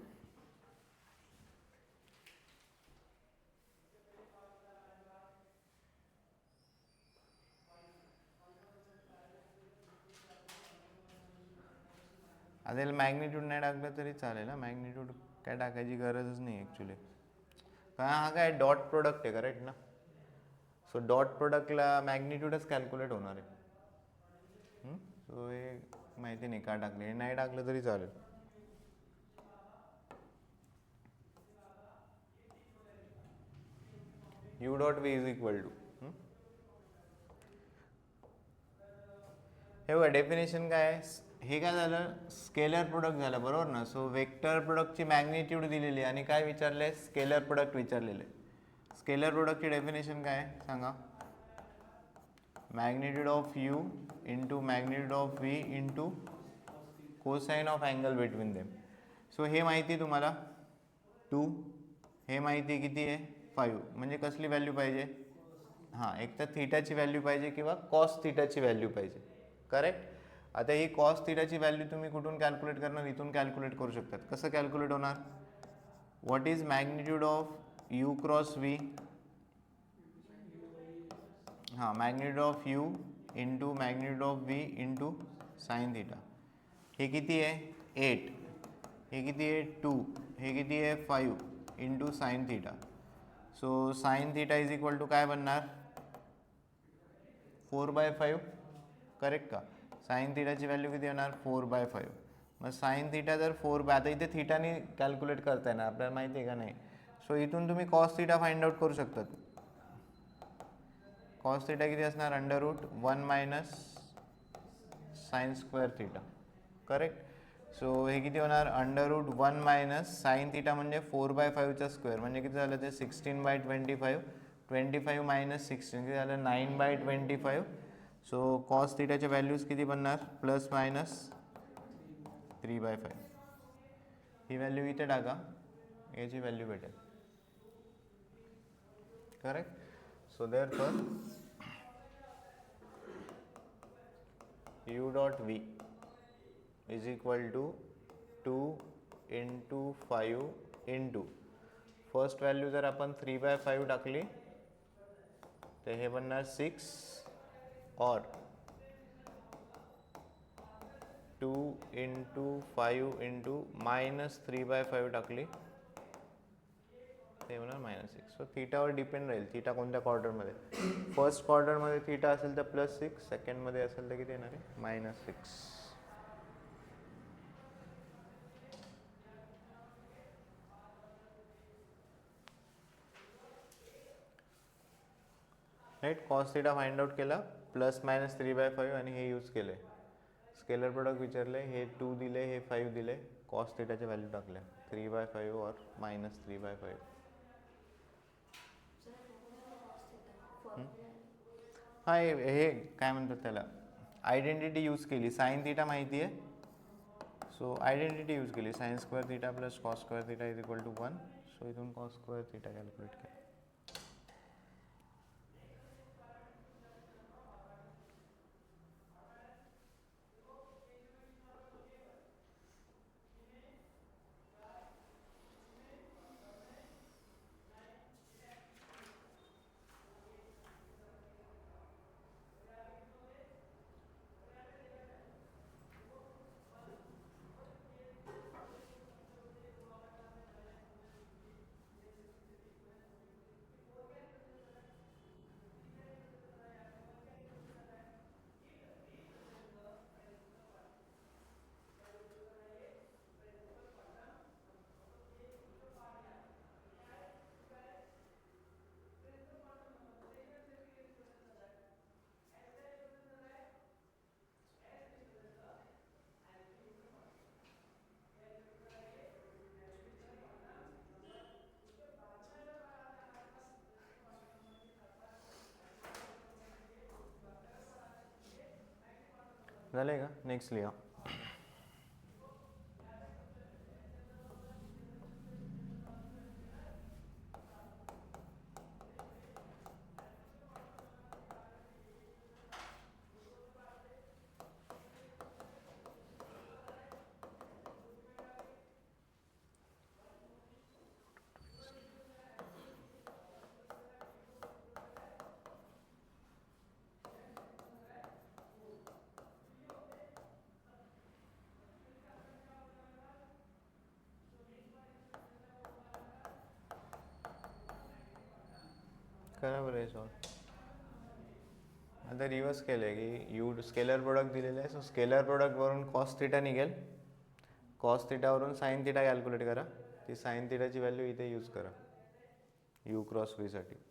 [SPEAKER 1] आता magnitude नाही टाकलं तरी चालेल ना. Magnitude काय टाकायची गरजच नाही ॲक्च्युली कारण हा काय डॉट प्रोडक्ट आहे करेक्ट ना. सो डॉट प्रोडक्टला मॅग्निट्यूडच कॅल्क्युलेट होणार आहे. सो हे माहिती नाही का टाकले. हे नाही टाकलं तरी चालेल. U dot V is equal to हे बघा डेफिनेशन काय आहे. हे काय झालं स्केलर प्रोडक्ट झालं बरोबर ना. सो वेक्टर प्रोडक्टची मॅग्निट्यूड दिलेली आणि काय विचारले स्केलर प्रोडक्ट विचारलेले. स्केलर प्रोडक्टची डेफिनेशन काय आहे सांगा. Magnitude of U into magnitude of V into cosine of angle between them. So हे माहिती आहे तुम्हाला 2 हे माहिती किती आहे 5 म्हणजे कसली व्हॅल्यू पाहिजे. हां एक तर थीटाची व्हॅल्यू पाहिजे किंवा कॉस थीटाची व्हॅल्यू पाहिजे करेक्ट. आता ही कॉस थीटाची व्हॅल्यू तुम्ही कुठून कॅल्क्युलेट करणार इथून कॅल्क्युलेट करू शकतात. कसं कॅल्क्युलेट होणार. What is magnitude of U cross V. हां magnitude of U into magnitude of V into sine theta. हे किती आहे 8 हे किती आहे 2 हे किती आहे 5 into sine theta. So sine theta is equal to काय बनणार 4/5 करेक्ट का. साइन थीटाची व्हॅल्यू किती येणार 4/5. मग साइन थीटा जर 4 आता इथे थीटाने कॅल्क्युलेट करताय ना आपल्याला माहिती आहे का नाही. सो इथून तुम्ही कॉस थीटा फाइंड आउट करू शकतात. कॉस थीटा किती असणार √1 minus sine square theta correct. So हे किती होणार √1 मायनस साइन थीटा म्हणजे 4/5चा स्क्वेअर म्हणजे किती झालं ते 16/25 25 मायनस 16 किती झालं 9/25. सो कॉस थीटाच्या व्हॅल्यूज किती बनणार प्लस मायनस 3/5. ही व्हॅल्यू इथे टाका याची व्हॅल्यू भेटेल correct. So therefore u dot v is equal to 2 into 5 into first value जर आपण 3/5 टाकली तर हे बनणार 6 और 2 इंटू 5 इंटू मायनस 3/5 टाकली ते होणार -6. सो थीटावर डिपेंड राहील थीटा कोणत्या क्वार्टरमध्ये. फर्स्ट क्वार्टरमध्ये थीटा असेल तर +6, सेकंडमध्ये असेल तर किती येणार आहे -6. Right. Cos theta find out केला, ±3/5 आणि हे यूज केले. स्केलर प्रोडक्ट विचारले, हे 2 दिले, हे 5 दिले, कॉस थीटाचे व्हॅल्यू टाकल्या 3/5 और -3/5. हा हे काय म्हणतात त्याला, आयडेंटिटी यूज केली. साइन थीटा माहिती आहे, सो आयडेंटिटी यूज केली. sin² theta + cos² theta is equal to 1. So इथून cos² थीटा कॅल्क्युलेट केला. झालं आहे का. नेक्स्ट लिहा. करा बरं सॉल्व. आता रिव्हर्स केलं आहे की यू स्केलर प्रोडक्ट दिलेलं आहे. सो स्केलर प्रोडक्टवरून कॉस थीटा निघेल, कॉस थीटावरून साइन थीटा कॅल्क्युलेट करा. ती साइन थीटाची व्हॅल्यू इथे यूज करा u×v साठी.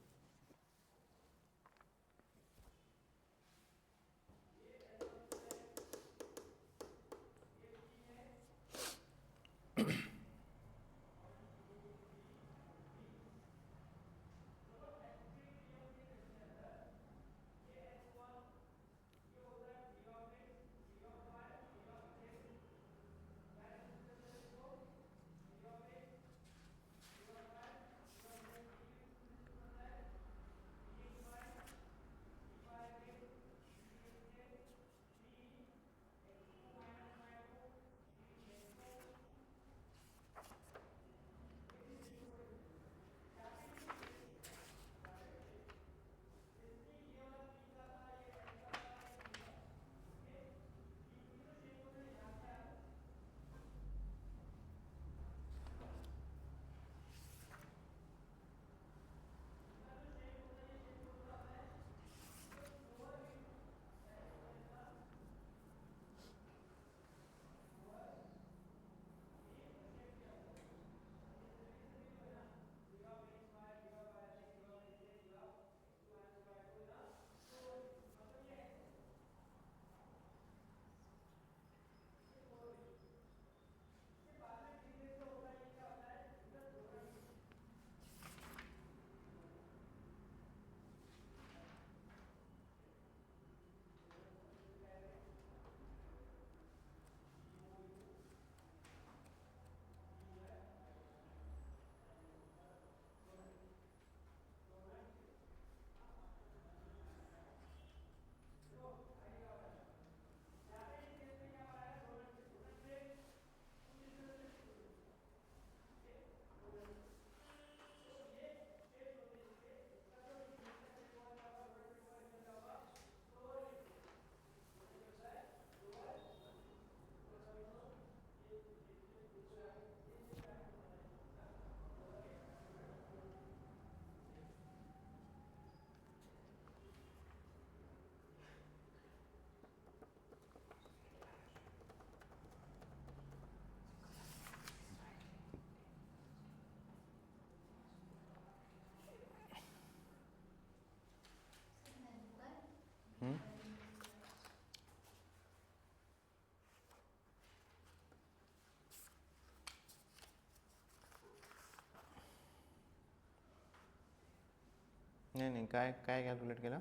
[SPEAKER 1] नाही काय काय कॅल्क्युलेट केलं?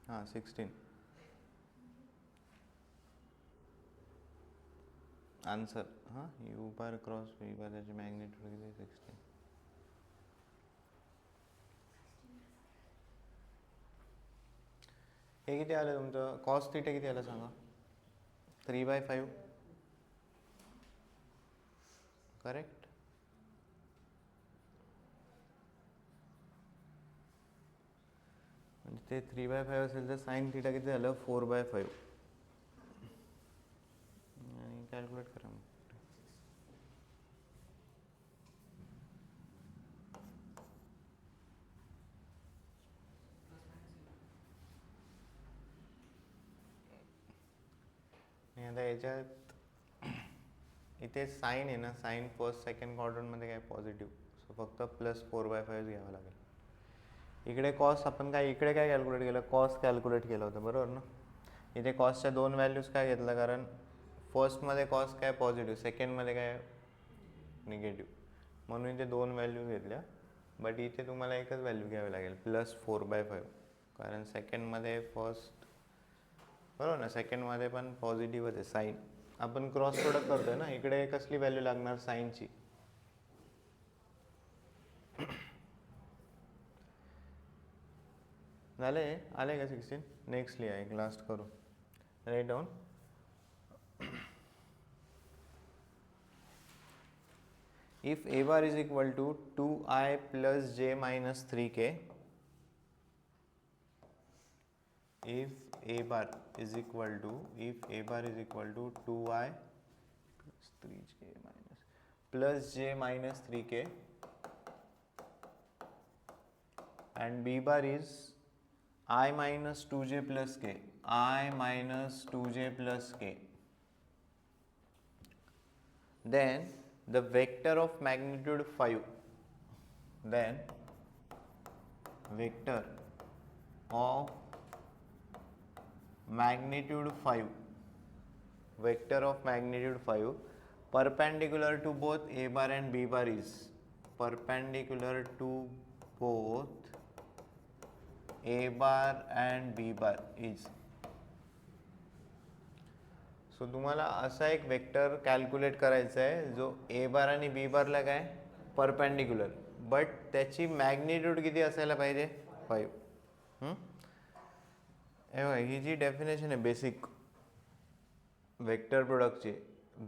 [SPEAKER 1] हां 16. आन्सर हां यू बार क्रॉस व्ही बार त्याची मॅग्निट्यूड किती 16. हे किती आलं तुमचं? कॉस थीटा किती आलं सांगा? 3/5 करेक्ट. म्हणजे ते 3/5 असेल तर साईन थीटा किती झालं? 4/5. आणि कॅल्क्युलेट करा मग. आता याच्यात इथे साईन आहे ना, साईन फर्स्ट सेकंड क्वाड्रंटमध्ये काय पॉझिटिव्ह, सो फक्त +4/5 घ्यावं लागेल. इकडे कॉस आपण काय इकडे काय कॅल्क्युलेट केलं? कॉस कॅल्क्युलेट केलं होतं बरोबर ना. इथे कॉसच्या 2 व्हॅल्यूज काय घेतलं? कारण फर्स्टमध्ये कॉस काय पॉझिटिव्ह, सेकंडमध्ये काय निगेटिव्ह, म्हणून इथे 2 व्हॅल्यू घेतल्या. बट इथे तुम्हाला एकच व्हॅल्यू घ्यावी लागेल +4/5, कारण सेकंडमध्ये फर्स्ट बरोबर ना, सेकंडमध्ये पण पॉझिटिव्हच आहे साईन. आपण क्रॉस प्रोडक्ट करतोय ना, इकडे कसली व्हॅल्यू लागणार? साईनची. झाले आले का 16? नेक्स्ट लिहा, एक लास्ट करू. Write down. If a bar is equal to 2i plus j minus 3k, if a bar is equal to 2i plus j minus 3k and b bar is I minus 2j plus k, then the vector of magnitude 5, then vector of magnitude 5 perpendicular to both a bar and b bar is perpendicular to both a bar and b bar is. सो तुम्हाला असा एक vector calculate करायचा आहे जो ए bar आणि B Barla काय perpendicular, but त्याची magnitude किती असायला पाहिजे? 5. ही जी डेफिनेशन आहे बेसिक वेक्टर प्रोडक्टची,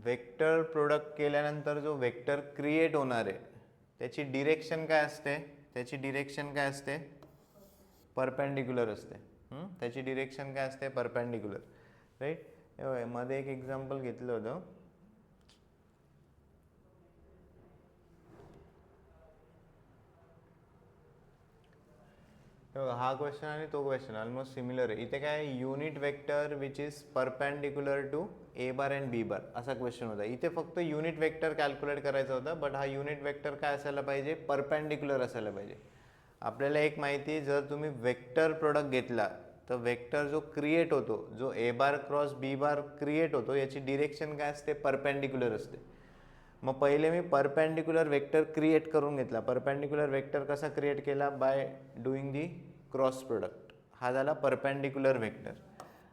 [SPEAKER 1] वेक्टर प्रोडक्ट केल्यानंतर जो वेक्टर क्रिएट होणार आहे त्याची डिरेक्शन काय असते? परपेंडिक्युलर असते. त्याची डिरेक्शन काय असते? परपेंडिक्युलर. राईट. मध्ये एक एक्झाम्पल घेतलं होतं. हा क्वेश्चन आणि तो क्वेश्चन ऑलमोस्ट सिमिलर आहे. इथे काय unit vector which is perpendicular to A bar and B bar असा क्वेश्चन होता. इथे फक्त युनिट वेक्टर कॅल्क्युलेट करायचा होता, बट हा युनिट वेक्टर काय असायला पाहिजे? परपेंडिक्युलर असायला पाहिजे. आपल्याला एक माहिती आहे, जर तुम्ही वेक्टर प्रोडक्ट घेतला तर वेक्टर जो क्रिएट होतो, जो ए बार क्रॉस बी बार क्रिएट होतो, याची डिरेक्शन काय असते? परपेंडिक्युलर असते. मग पहिले मी परपेंडिक्युलर वेक्टर क्रिएट करून घेतला. परपेंडिक्युलर वेक्टर कसा क्रिएट केला? बाय डुईंग दी क्रॉस प्रोडक्ट. हा झाला परपेंडिक्युलर वेक्टर.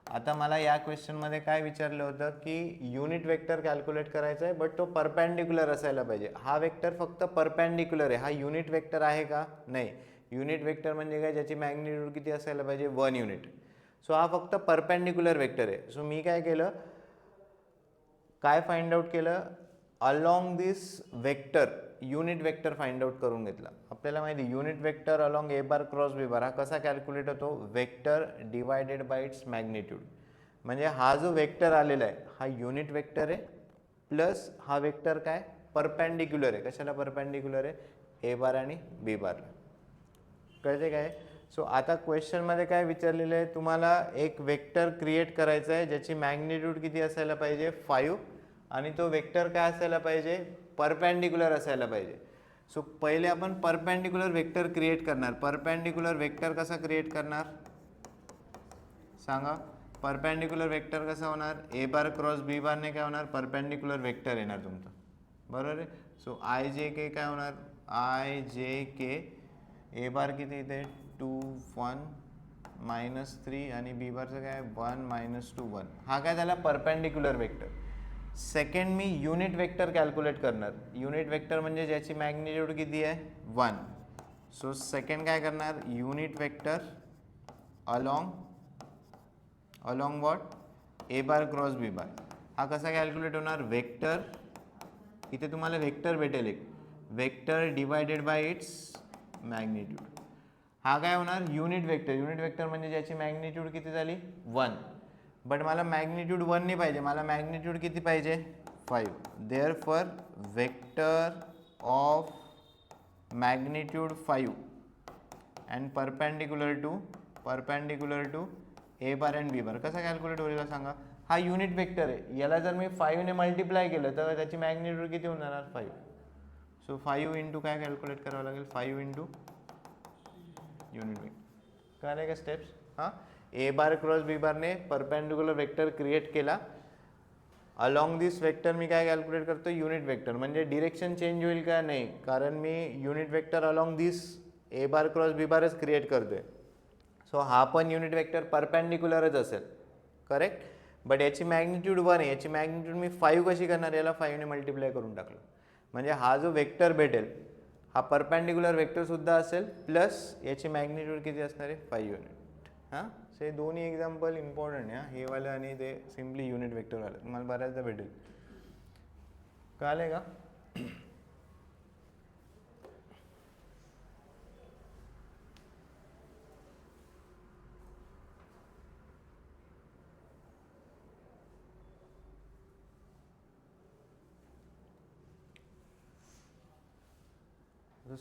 [SPEAKER 1] आता मला या क्वेश्चनमध्ये काय विचारलं होतं की युनिट वेक्टर कॅल्क्युलेट करायचा आहे, बट तो परपेंडिक्युलर असायला पाहिजे. हा वेक्टर फक्त परपेंडिक्युलर आहे. हा युनिट वेक्टर आहे का? नाही. युनिट वेक्टर म्हणजे काय? ज्याची मॅग्निट्यूड किती असायला पाहिजे? 1 युनिट. सो हा फक्त परपेंडिक्युलर वेक्टर आहे. सो मी काय केलं? काय फाइंड आउट केलं? Along this vector unit vector find out करून घेतला. आपल्याला माहिती युनिट वेक्टर अलॉंग ए बार क्रॉस बी बार हा कसा कॅल्क्युलेट होतो? Vector divided by its magnitude. म्हणजे हा जो वेक्टर आलेला आहे हा युनिट वेक्टर आहे, प्लस हा वेक्टर काय? परपेंडिक्युलर आहे. कशाला परपेंडिक्युलर आहे? ए बार आणि बी बारला. कळते काय? सो आता क्वेश्चनमध्ये काय विचारलेलं आहे? तुम्हाला एक वेक्टर क्रिएट करायचा आहे ज्याची मॅग्निट्यूड किती असायला पाहिजे? 5. आणि तो वेक्टर काय असायला पाहिजे? परपेंडिक्युलर असायला पाहिजे. सो पहिले आपण परपेंडिक्युलर वेक्टर क्रिएट करणार. परपेंडिक्युलर वेक्टर कसा क्रिएट करणार सांगा? परपेंडिक्युलर वेक्टर कसा होणार? ए बार क्रॉस बी बारने काय होणार? परपेंडिक्युलर वेक्टर येणार तुमचा. बरोबर आहे. सो आय जे के काय होणार? आय जे के ए बार किती इथे 2 1 -3 आणि बी बारचं काय 1 -2 1. हा काय झाला परपेंडिक्युलर वेक्टर. सेकंड मी युनिट वेक्टर कॅल्क्युलेट करणार. युनिट वेक्टर म्हणजे ज्याची मॅग्निट्यूड किती आहे 1. सो सेकंड काय करणार unit vector along what A bar cross B bar. हा कसा कॅल्क्युलेट होणार वेक्टर, इथे तुम्हाला वेक्टर भेटेल एक vector divided by its magnitude. हा काय होणार युनिट वेक्टर. युनिट वेक्टर म्हणजे ज्याची मॅग्निट्यूड किती झाली 1. बट मला मॅग्निट्यूड 1 नाही पाहिजे, मला मॅग्निट्यूड किती पाहिजे 5. Therefore vector of magnitude 5 and perpendicular to A bar and B bar. कसा कॅल्क्युलेट होईल सांगा. हा युनिट वेक्टर आहे, याला जर मी 5 ने मल्टिप्लाय केलं तर त्याची मॅग्निट्यूड किती होणार 5. सो 5 इंटू काय कॅल्क्युलेट करावं लागेल 5 इंटू युनिट वेक्टर. कळले का स्टेप्स. हां ए बार क्रॉस बी बारने परपेंडिक्युलर वेक्टर क्रिएट केला. अलॉंग दिस वेक्टर मी काय कॅल्क्युलेट करतो युनिट वेक्टर. म्हणजे डिरेक्शन चेंज होईल का नाही, कारण मी unit vector along this A bar cross B बारच क्रिएट करतोय. सो हा पण युनिट वेक्टर परपेंडिक्युलरच असेल करेक्ट. बट याची मॅग्निट्यूड 1 आहे, याची मॅग्निट्यूड मी 5 कशी करणार, याला 5 ने मल्टिप्लाय करून टाकलं म्हणजे हा जो वेक्टर भेटेल हा परपेंडिक्युलर वेक्टर सुद्धा असेल प्लस याची मॅग्निट्यूड किती असणार आहे 5 युनिट. हां सो हे दोन्ही एक्झाम्पल इम्पॉर्टंट आहे. हे वालं आणि ते सिम्पली युनिट वेक्टरवालं तुम्हाला बऱ्याचदा भेटेल. कळले का.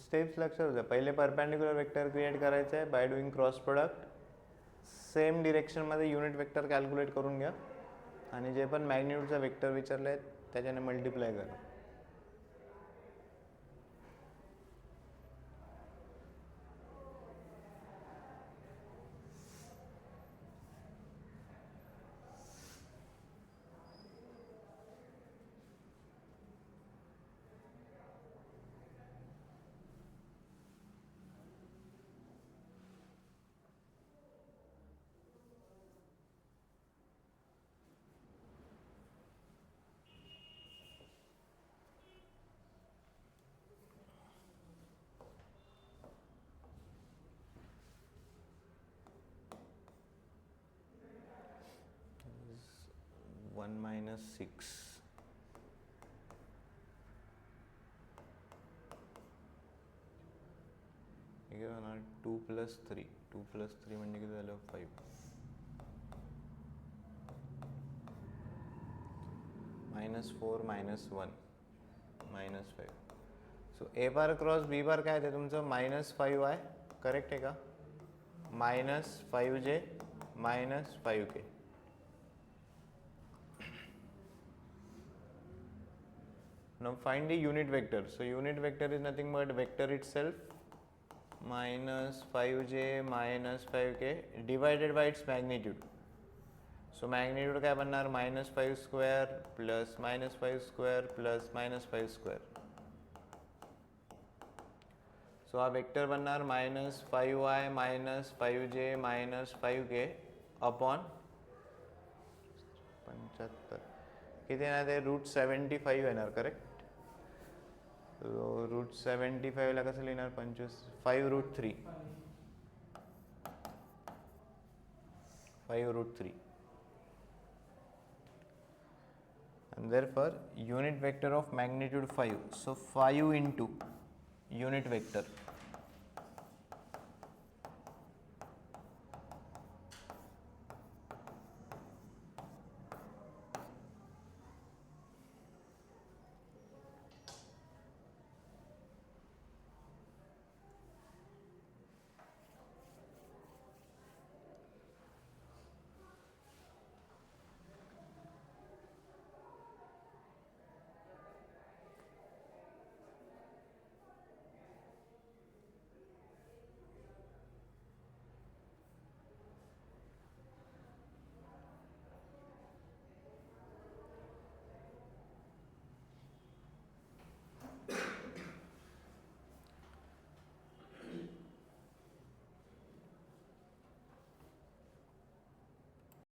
[SPEAKER 1] स्टेप्स लक्षात होत्या. पहिले परपेंडिक्युलर वेक्टर क्रिएट करायचं आहे by doing cross product. Same डिरेक्शनमध्ये युनिट वेक्टर कॅल्क्युलेट करून घ्या आणि जे पण मॅग्निट्यूडचा वेक्टर विचारले आहेत त्याच्याने मल्टिप्लाय करा. -6 ठीक आहे ना. 2 + 3 म्हणजे किती झालं 5. -4 -1 -5. सो ए बार क्रॉस बी बार काय आहे तुमचं -5 आहे करेक्ट आहे का. -5j -5k. Now find the unit vector. So unit vector is nothing but vector itself -5j -5k divided by its magnitude. So magnitude काय बनणार -5 square plus -5 square plus -5 square. So हा vector बनणार -5y -5j -5k upon 75 किती येणार ते √75 येणार correct. √75 ला कसं लिहिणार 5√3 5√3 and therefore unit vector of magnitude 5. So 5 into unit vector